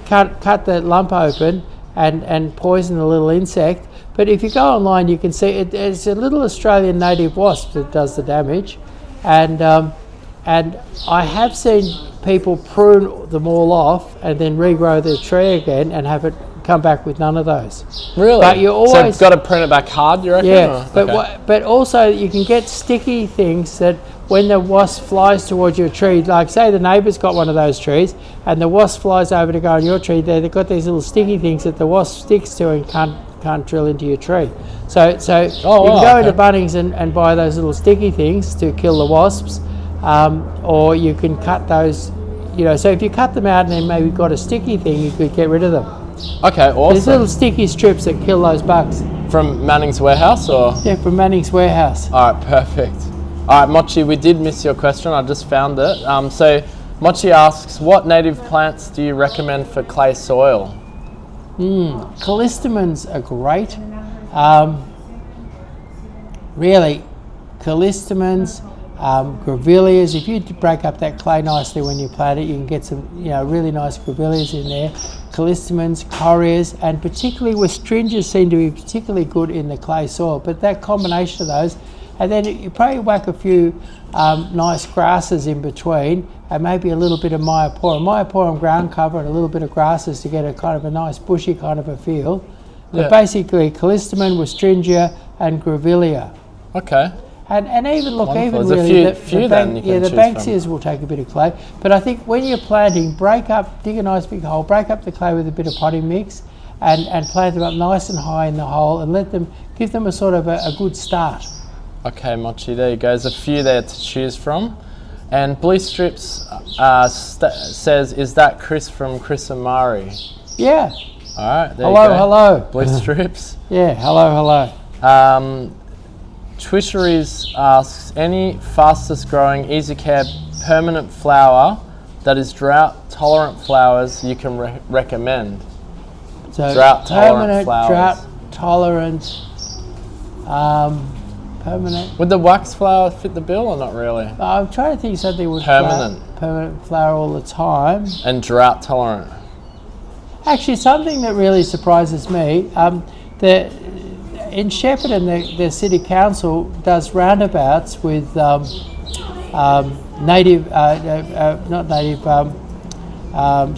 cut the lump open, and poison the little insect. But if you go online, you can see it's a little Australian native wasp that does the damage, and I have seen people prune them all off and then regrow the tree again and have it come back with none of those. Really? But you always, so you've got to prune it back hard, you reckon? Yeah, but also you can get sticky things that when the wasp flies towards your tree, like say the neighbour's got one of those trees and the wasp flies over to go on your tree, they've got these little sticky things that the wasp sticks to and can't drill into your tree. So you can go into Bunnings and buy those little sticky things to kill the wasps, or you can cut those, so if you cut them out and then maybe got a sticky thing, you could get rid of them. Okay, awesome. There's little sticky strips that kill those bugs. From Manning's warehouse, or? Yeah, from Manning's warehouse. All right, perfect. All right, Mochi, we did miss your question. I just found it. So Mochi asks, what native plants do you recommend for clay soil? Callistemons are great. Really, callistemons, grevilleas. If you break up that clay nicely when you plant it, you can get some really nice grevilleas in there. Callistemons, correas, and particularly westringias seem to be particularly good in the clay soil. But that combination of those, and then you probably whack a few nice grasses in between, and maybe a little bit of myoporum ground cover, and a little bit of grasses to get a kind of a nice bushy kind of a feel. But basically, callistemon, westringia, and grevillea. Okay. And even look, Wonderful. even There's really, a few then you can the choose Banksias will take a bit of clay. But I think when you're planting, dig a nice big hole, break up the clay with a bit of potting mix, and plant them up nice and high in the hole, and give them a sort of a good start. Okay, Mochi, there you go. There's a few there to choose from. And Blue Strips says, is that Chris from Chris and Mari? Yeah. All right, there Hello, you go. hello. Blue Strips. Yeah, hello. Twisheries asks, any fastest growing, easy care, permanent flower that is drought tolerant flowers you can recommend? So Drought tolerant permanent, flowers. drought tolerant, permanent. Would the wax flower fit the bill or not really? I'm trying to think of something with permanent flower all the time. And drought tolerant. Actually, something that really surprises me, in Shepparton, the city council does roundabouts with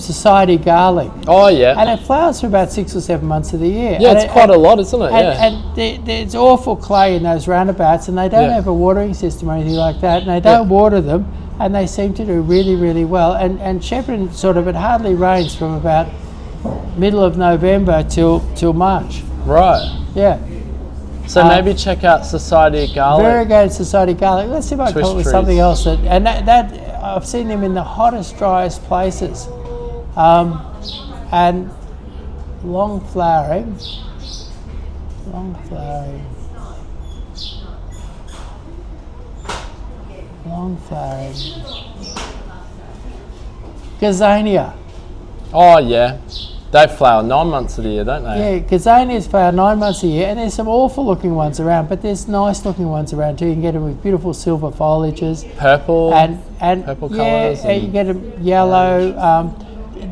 society garlic. Oh yeah. And it flowers for about 6 or 7 months of the year. Yeah, and it's quite a lot, isn't it? And there's awful clay in those roundabouts, and they don't have a watering system or anything like that, and they don't water them, and they seem to do really, really well. And Shepparton it hardly rains from about middle of November till March. Right. Yeah. So maybe check out Society Garlic. Variegated Society Garlic. Let's see if I can come up with something else. That I've seen them in the hottest, driest places. And long flowering. Gazania. Oh yeah. They flower 9 months of the year, don't they? Yeah, gazanias flower 9 months a year, and there's some awful looking ones around, but there's nice looking ones around too. You can get them with beautiful silver foliages. Purple. And purple yeah, colours. you get them yellow.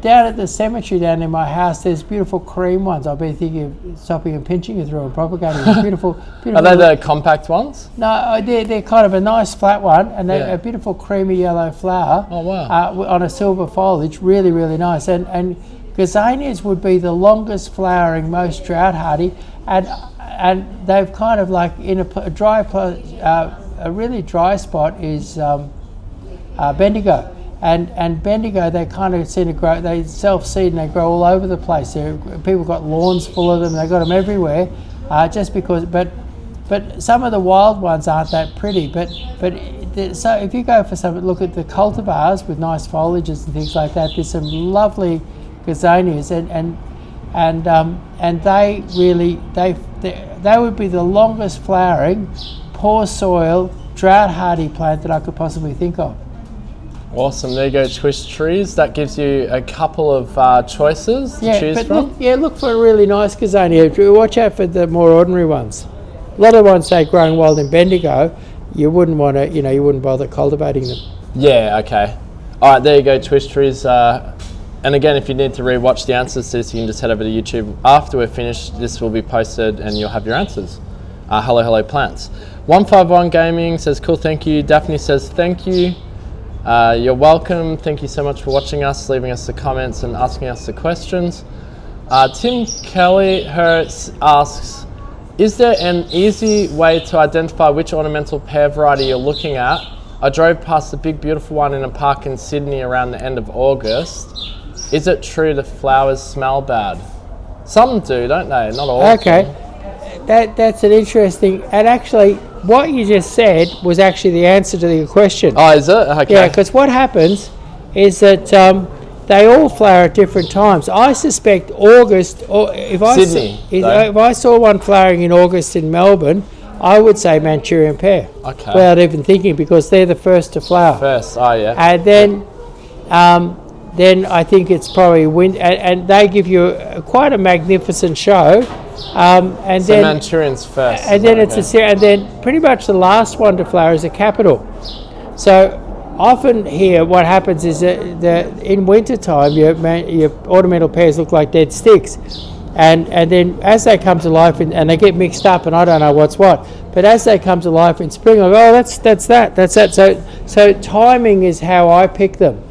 Down at the cemetery down in my house, there's beautiful cream ones. I've been thinking of stopping and pinching you through and propagating them. Beautiful. Are they the compact ones? No, they're kind of a nice flat one, and they're a beautiful creamy yellow flower. Oh wow! On a silver foliage, really, really nice. And gazanias would be the longest flowering, most drought hardy, and they've kind of like in a really dry spot is Bendigo. And Bendigo, they kind of seem to grow, they self-seed and they grow all over the place. People got lawns full of them, they've got them everywhere, but some of the wild ones aren't that pretty. So if you go for look at the cultivars with nice foliages and things like that, there's some lovely gazanias, and they really, they would be the longest flowering, poor soil, drought hardy plant that I could possibly think of. Awesome, there you go, Twist Trees. That gives you a couple of choices to choose from. Look for a really nice gazania. Watch out for the more ordinary ones. A lot of the ones, say, growing wild in Bendigo, you wouldn't want to, you wouldn't bother cultivating them. Yeah, okay. All right, there you go, Twist Trees. And again, if you need to re-watch the answers to this, you can just head over to YouTube. After we're finished, this will be posted and you'll have your answers. Hello plants. 151 Gaming says, cool, thank you. Daphne says, thank you. You're welcome. Thank you so much for watching us, leaving us the comments and asking us the questions. Tim Kelly asks, is there an easy way to identify which ornamental pear variety you're looking at? I drove past the big beautiful one in a park in Sydney around the end of August. Is it true the flowers smell bad? Some do, don't they? Not all. Okay, that's an interesting, and actually what you just said was actually the answer to your question. Oh, is it? Okay. Yeah, because what happens is that they all flower at different times. I suspect August, or if I saw one flowering in August in Melbourne, I would say Manchurian pear. Okay. Without even thinking, because they're the first to flower. Oh yeah. And then I think it's probably and they give you quite a magnificent show. And so then Manchurian's first. And then and then pretty much the last one to flower is a capital. So often here, what happens is that in winter time, your ornamental pears look like dead sticks, and then as they come to life and they get mixed up, and I don't know what's what, but as they come to life in spring, I go, oh, that's that. So timing is how I pick them,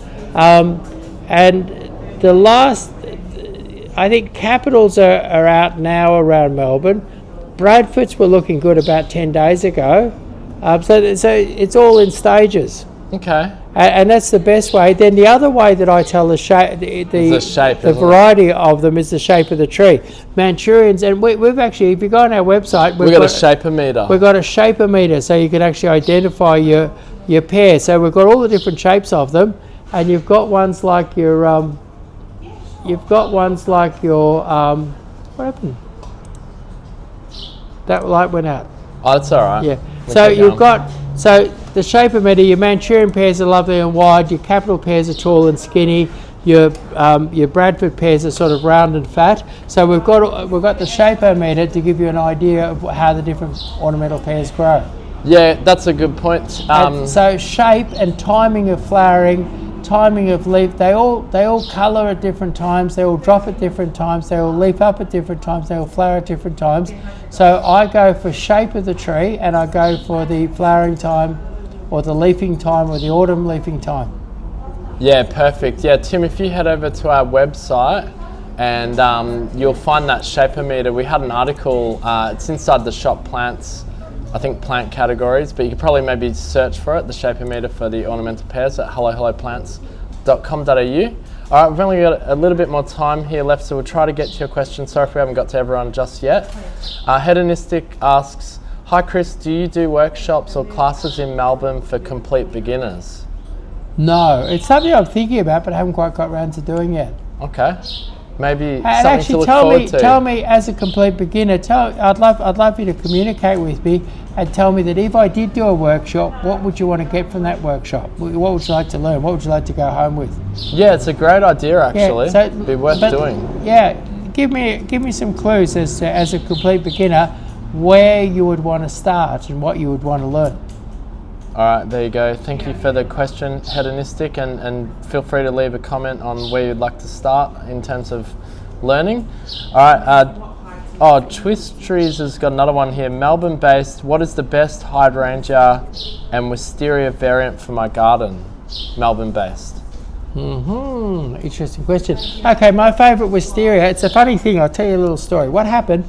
and the last. I think capitals are out now around Melbourne. Bradfords were looking good about 10 days ago. So it's all in stages. Okay. And that's the best way. Then the other way that I tell the shape, The shape, the isn't it? variety of them is the shape of the tree. Manchurians, and we've actually, if you go on our website, We've got a shaper meter. We've got a shaper meter, so you can actually identify your pear. So we've got all the different shapes of them, and you've got ones like your what happened? That light went out. Oh, that's all right. Yeah. We'll So keep you've going. got the shaper meter. Your Manchurian pears are lovely and wide. Your capital pears are tall and skinny. Your Bradford pears are sort of round and fat. So we've got the shaper meter to give you an idea of how the different ornamental pears grow. Yeah, that's a good point. And so shape and timing of flowering, timing of leaf, they all colour at different times, they all drop at different times, they all leaf up at different times, they all flower at different times. So I go for shape of the tree, and I go for the flowering time or the leafing time or the autumn leafing time. Yeah, perfect. Yeah, Tim, if you head over to our website, and you'll find that shaper meter. We had an article, it's inside the shop plants, I think plant categories, but you could probably maybe search for it, the shaper meter for the ornamental pears at helloplants.com.au. All right, we've only got a little bit more time here left, so we'll try to get to your questions. Sorry if we haven't got to everyone just yet. Hedonistic asks, hi Chris, do you do workshops or classes in Melbourne for complete beginners? No, it's something I'm thinking about, but I haven't quite got around to doing yet. Okay, maybe And something actually, to look forward to. tell me as a complete beginner. I'd love you to communicate with me and tell me that if I did do a workshop, what would you want to get from that workshop? What would you like to learn? What would you like to go home with? Yeah, it's a great idea actually. Yeah, so- be worth but- doing. Yeah, give me some clues as a complete beginner where you would want to start and what you would want to learn. All right, there you go. Thank you for the question, Hedonistic, and feel free to leave a comment on where you'd like to start in terms of learning. All right, Twist Trees has got another one here. Melbourne based, what is the best hydrangea and wisteria variant for my garden? Melbourne based. Interesting question. Okay, my favourite wisteria. It's a funny thing. I'll tell you a little story. What happened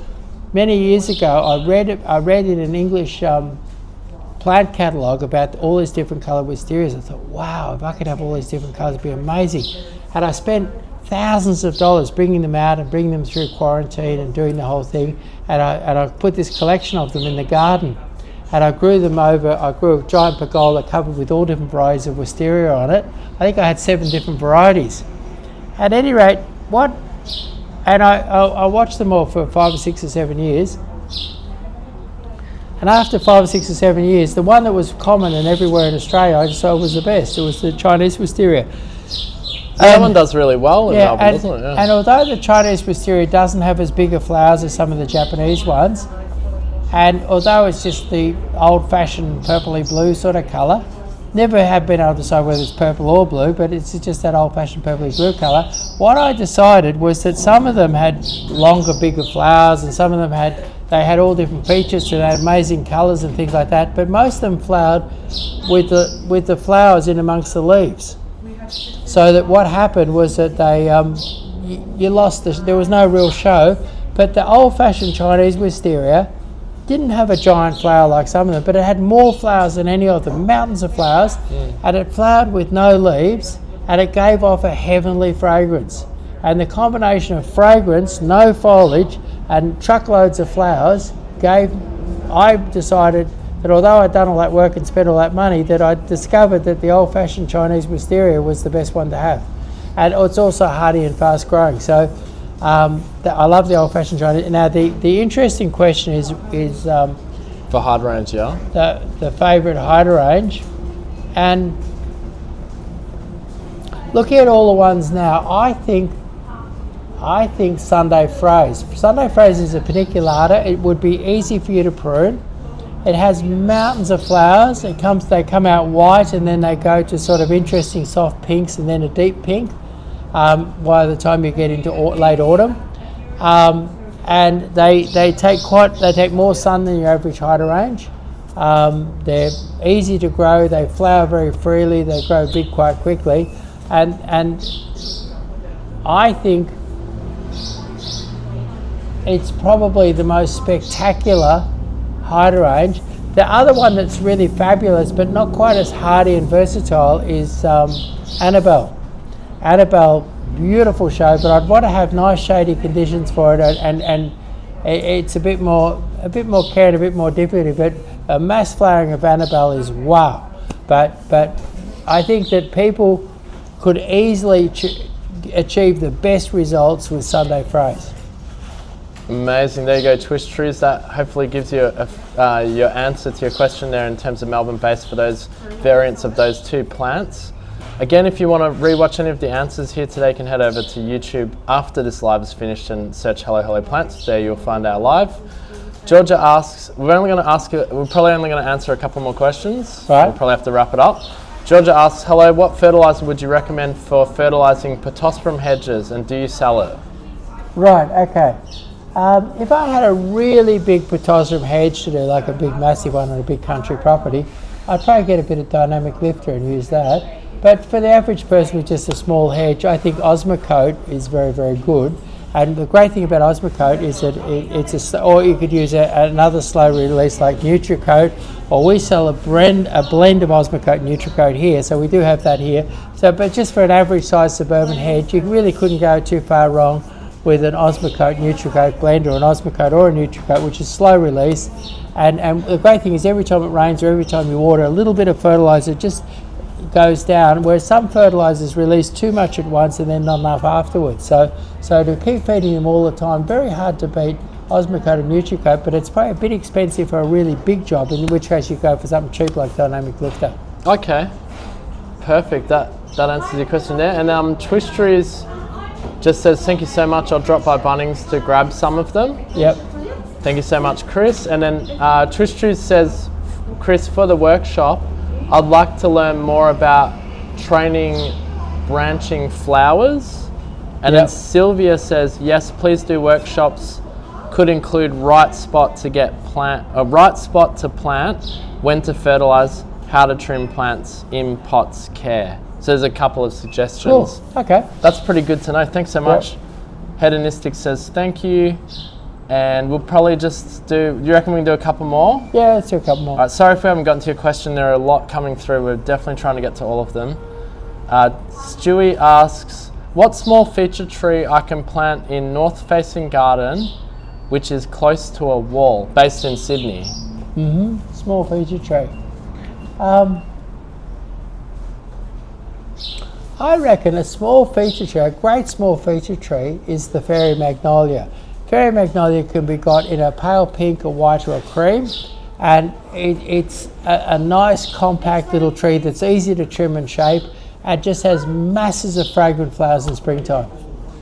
many years ago? I read in an English plant catalogue about all these different coloured wisterias. I thought, wow, if I could have all these different colours, it'd be amazing. And I spent thousands of dollars bringing them out and bringing them through quarantine and doing the whole thing. And I put this collection of them in the garden. And I grew them over. I grew a giant pergola covered with all different varieties of wisteria on it. I think I had 7 different varieties. At any rate, I watched them all for 5 or 6 or 7 years. And after 5 or 6 or 7 years, the one that was common and everywhere in Australia, I decided was the best. It was the Chinese wisteria. That one does really well in Melbourne, and, doesn't it? Yeah. and although the Chinese wisteria doesn't have as big a flowers as some of the Japanese ones, and although it's just the old-fashioned purpley blue sort of colour, never have been able to decide whether it's purple or blue, but it's just that old-fashioned purpley blue colour. What I decided was that some of them had longer, bigger flowers, and some of them had all different features, so they had amazing colours and things like that. But most of them flowered with the flowers in amongst the leaves. So that what happened was that they you lost there was no real show. But the old-fashioned Chinese wisteria didn't have a giant flower like some of them, but it had more flowers than any of them, mountains of flowers, and it flowered with no leaves, and it gave off a heavenly fragrance. And the combination of fragrance, no foliage, and truckloads of flowers I decided that although I'd done all that work and spent all that money, that I discovered that the old-fashioned Chinese wisteria was the best one to have. And it's also hardy and fast-growing. So I love the old-fashioned Chinese. Now, the interesting question is For hydrangea. the favourite hydrangea. And looking at all the ones now, I think Sunday Phrase. Sunday Phrase is a paniculata. It would be easy for you to prune. It has mountains of flowers. They come out white, and then they go to sort of interesting soft pinks, and then a deep pink by the time you get into late autumn. And they take more sun than your average hydrangea. They're easy to grow. They flower very freely. They grow big quite quickly, and I think it's probably the most spectacular hydrangea The other one that's really fabulous, but not quite as hardy and versatile, is Annabelle. Annabelle, beautiful show, but I'd want to have nice shady conditions for it, and it's a bit more care and a bit more difficulty. But a mass flowering of Annabelle is wow. But I think that people could easily achieve the best results with Sunday Phrase. Amazing. There you go, Twist Trees. That hopefully gives you your answer to your question there in terms of Melbourne base for those variants of those two plants. Again, if you want to rewatch any of the answers here today, you can head over to YouTube after this live is finished and search Hello Hello Plants. There you'll find our live. Georgia asks, we're probably only going to answer a couple more questions. Right. We'll probably have to wrap it up. Georgia asks, hello, what fertiliser would you recommend for fertilising Pittosporum hedges, and do you sell it? Right, okay. If I had a really big Pittosporum hedge to do, like a big massive one on a big country property, I'd probably get a bit of dynamic lifter and use that. But for the average person with just a small hedge, I think Osmocote is very, very good. And the great thing about Osmocote is that or you could use another slow release like Nutricote, or we sell a blend of Osmocote and Nutricote here, so we do have that here. So, but just for an average size suburban hedge, you really couldn't go too far wrong with an Osmocote Nutricote blend, or an Osmocote or a Nutricote, which is slow release. And the great thing is every time it rains or every time you water, a little bit of fertiliser just goes down, whereas some fertilisers release too much at once and then not enough afterwards. So to keep feeding them all the time, very hard to beat Osmocote and Nutricote, but it's probably a bit expensive for a really big job, in which case you go for something cheap like Dynamic Lifter. Okay, perfect. That answers your question there. And Twist Trees just says, thank you so much. I'll drop by Bunnings to grab some of them. Yep. Thank you so much, Chris. And then Twist Trees says, Chris, for the workshop, I'd like to learn more about training branching flowers. And then Sylvia says, yes, please do workshops. Could include right spot to plant, when to fertilise, how to trim plants in pots care. So there's a couple of suggestions. Cool. Okay. That's pretty good to know. Thanks so much. Hedonistic says, thank you. And we'll probably just do you reckon we can do a couple more? Yeah, let's do a couple more. All right, sorry if we haven't gotten to your question. There are a lot coming through. We're definitely trying to get to all of them. Stewie asks, what small feature tree I can plant in north-facing garden, which is close to a wall, based in Sydney? Small feature tree. I reckon a small feature tree, a great small feature tree, is the fairy magnolia. Fairy magnolia can be got in a pale pink, a white, or a cream, and it's a nice compact little tree that's easy to trim and shape, and just has masses of fragrant flowers in springtime.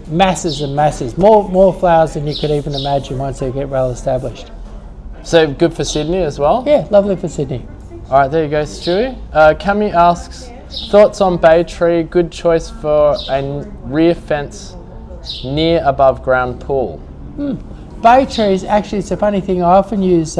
Masses and masses, more flowers than you could even imagine once they get well established. So good for Sydney as well? Yeah, lovely for Sydney. All right, there you go, Stewie. Cami asks, thoughts on bay tree, good choice for a rear fence near above ground pool? Bay trees, actually, it's a funny thing. I often use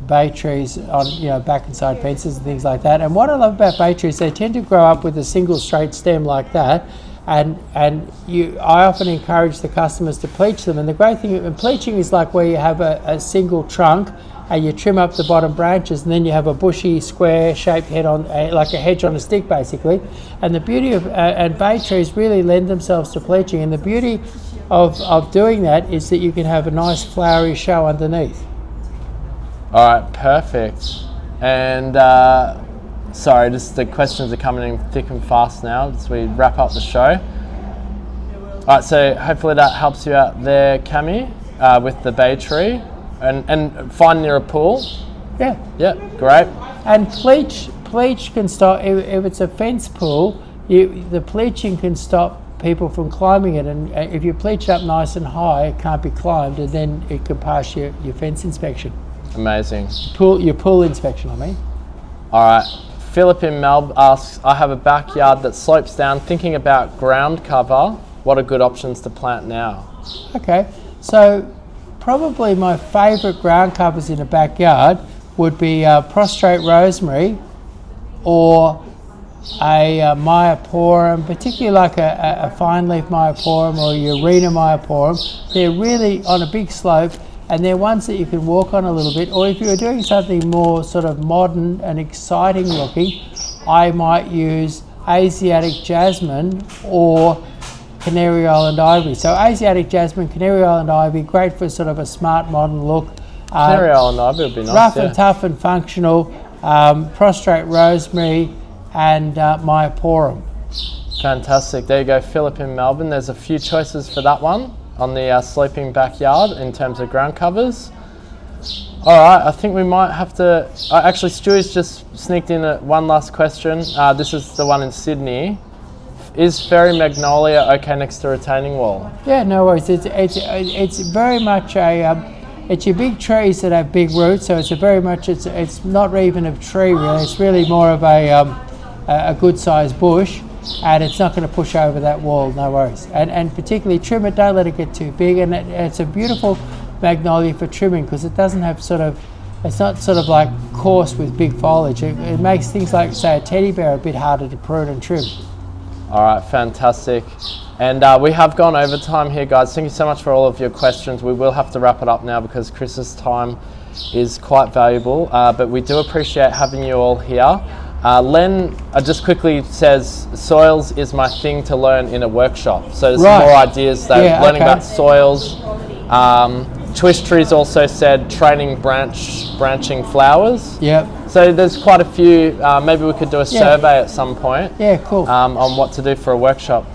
bay trees on back and side fences and things like that. And what I love about bay trees, they tend to grow up with a single straight stem like that. And I often encourage the customers to pleach them. And the great thing, and pleaching is like where you have a single trunk and you trim up the bottom branches, and then you have a bushy, square-shaped head on, like a hedge on a stick, basically. And the beauty of and bay trees really lend themselves to pleaching. And the beauty of doing that is that you can have a nice flowery show underneath. All right, perfect. And sorry, just the questions are coming in thick and fast now as we wrap up the show. All right, so hopefully that helps you out there, Cami, with the bay tree and find near a pool. Yeah. Yeah, great. And pleach can stop, if it's a fence pool, the pleaching can stop people from climbing it, and if you pleach it up nice and high, it can't be climbed, and then it can pass your fence inspection. Amazing. Your pool inspection, I mean. All right. Philip in Melbourne asks, I have a backyard that slopes down, thinking about ground cover. What are good options to plant now? Okay, so probably my favourite ground covers in a backyard would be prostrate rosemary or a myoporum, particularly like a fine leaf myoporum or Urena myoporum. They're really on a big slope, and they're ones that you can walk on a little bit. Or if you were doing something more sort of modern and exciting looking, I might use Asiatic jasmine or Canary Island ivy. So Asiatic jasmine, Canary Island ivy, great for sort of a smart modern look. Canary Island ivy would be nice. Rough and tough and functional. Prostrate rosemary and Myoporum. Fantastic. There you go, Philip in Melbourne. There's a few choices for that one on the sleeping backyard in terms of ground covers. All right, I think we might have to... actually, Stewie's just sneaked in one last question. This is the one in Sydney. Is fairy magnolia okay next to retaining wall? Yeah, no worries. It's very much a... it's your big trees that have big roots, so it's not even a tree really. It's really more of a good sized bush, and it's not going to push over that wall. No worries. And particularly trim it. Don't let it get too big. And it's a beautiful magnolia for trimming because it doesn't have it's not sort of like coarse with big foliage. It makes things like, say, a teddy bear a bit harder to prune and trim. All right, fantastic. And we have gone over time here, guys. Thank you so much for all of your questions. We will have to wrap it up now because Chris's time is quite valuable, but we do appreciate having you all here. Len just quickly says, soils is my thing to learn in a workshop. So there's some more ideas there, learning about soils. Twist Trees also said training branching flowers. Yep. So there's quite a few. Maybe we could do a survey at some point. Yeah, cool. On what to do for a workshop.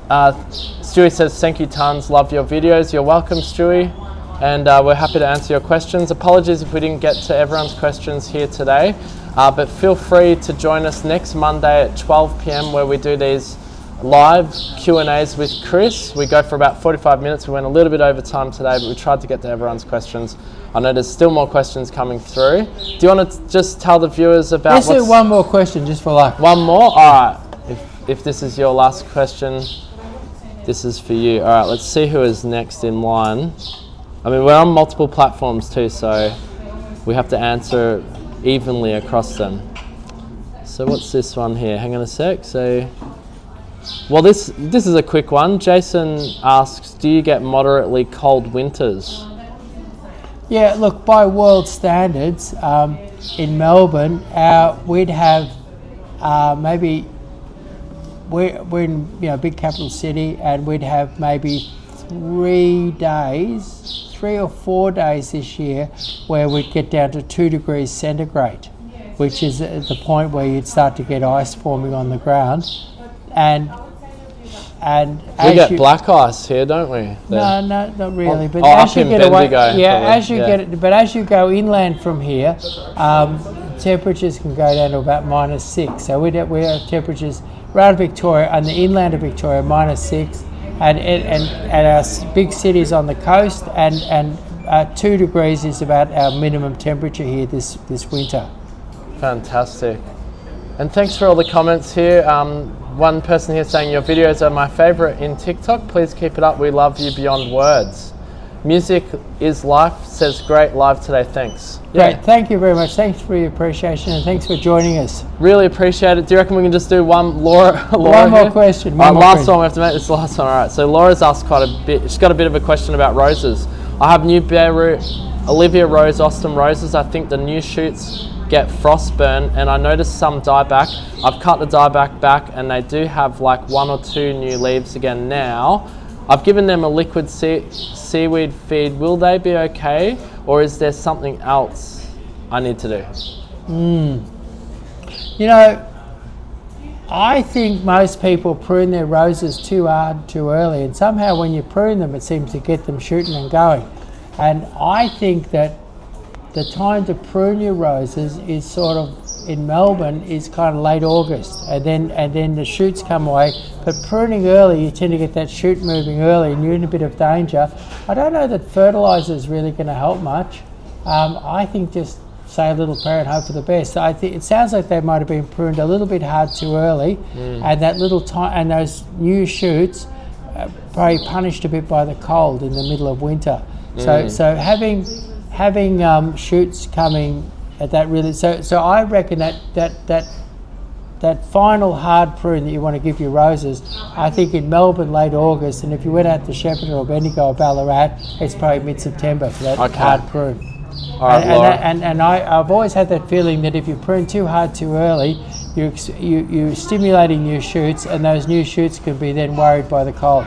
Stewie says, thank you tons, love your videos. You're welcome, Stewie. And we're happy to answer your questions. Apologies if we didn't get to everyone's questions here today. But feel free to join us next Monday at 12 p.m. where we do these live Q&As with Chris. We go for about 45 minutes. We went a little bit over time today, but we tried to get to everyone's questions. I know there's still more questions coming through. Do you want to just tell the viewers about Let's do one more question just for luck. One more? All right. If this is your last question, this is for you. All right, let's see who is next in line. I mean, we're on multiple platforms too, so we have to answer evenly across them. So what's this one here? Hang on a sec. Well, this is a quick one. Jason asks, do you get moderately cold winters? Yeah, look, by world standards, in Melbourne, we'd have maybe, we're in a big capital city, and we'd have maybe 3 or 4 days this year where we'd get down to 2 degrees centigrade, which is at the point where you'd start to get ice forming on the ground. And we get black ice here, don't we? No, not really. But as you get away, as you go inland from here, temperatures can go down to about -6. So we have temperatures around Victoria, on the inland of Victoria, -6, and our big cities on the coast, and 2 degrees is about our minimum temperature here this winter. Fantastic. And thanks for all the comments here. One person here saying your videos are my favorite in TikTok. Please keep it up. We love you beyond words. Music is life says great live today. Thanks. Great. Thank you very much. Thanks for your appreciation and thanks for joining us. Really appreciate it. Do you reckon we can just do one, Laura? One more question. Last one. We have to make this the last one. All right. So Laura's asked quite a bit. She's got a bit of a question about roses. I have new bare root Olivia Rose Austin roses. I think the new shoots get frostburn, and I noticed some dieback. I've cut the dieback back and they do have like 1 or 2 new leaves again now. I've given them a liquid seaweed feed. Will they be okay, or is there something else I need to do? You know, I think most people prune their roses too hard too early, and somehow when you prune them it seems to get them shooting and going. And I think that the time to prune your roses is sort of, in Melbourne, is kind of late August, and then the shoots come away. But pruning early, you tend to get that shoot moving early, and you're in a bit of danger. I don't know that fertiliser is really going to help much. I think just say a little prayer and hope for the best. I think it sounds like they might have been pruned a little bit hard too early, and that little time and those new shoots probably punished a bit by the cold in the middle of winter. So having shoots coming at that really, so I reckon that that final hard prune that you want to give your roses, I think in Melbourne late August, and if you went out to Shepparton or Bendigo or Ballarat, it's probably mid-September for that hard prune. All right, Laura. And I've always had that feeling that if you prune too hard too early, you're stimulating new shoots, and those new shoots could be then worried by the cold.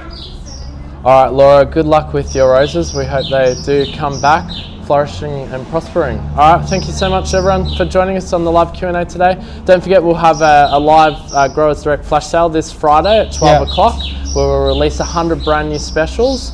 All right, Laura, good luck with your roses. We hope they do come back flourishing and prospering. All right, thank you so much everyone for joining us on the live Q&A today. Don't forget we'll have a live Growers Direct flash sale this Friday at 12 o'clock where we'll release 100 brand new specials.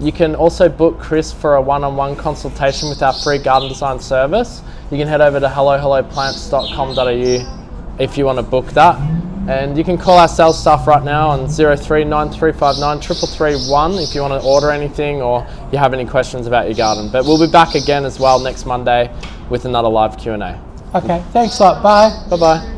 You can also book Chris for a one-on-one consultation with our free garden design service. You can head over to hellohelloplants.com.au if you want to book that. And you can call our sales staff right now on 039359 3331 if you want to order anything or you have any questions about your garden. But we'll be back again as well next Monday with another live Q&A. Okay, thanks a lot. Bye. Bye-bye.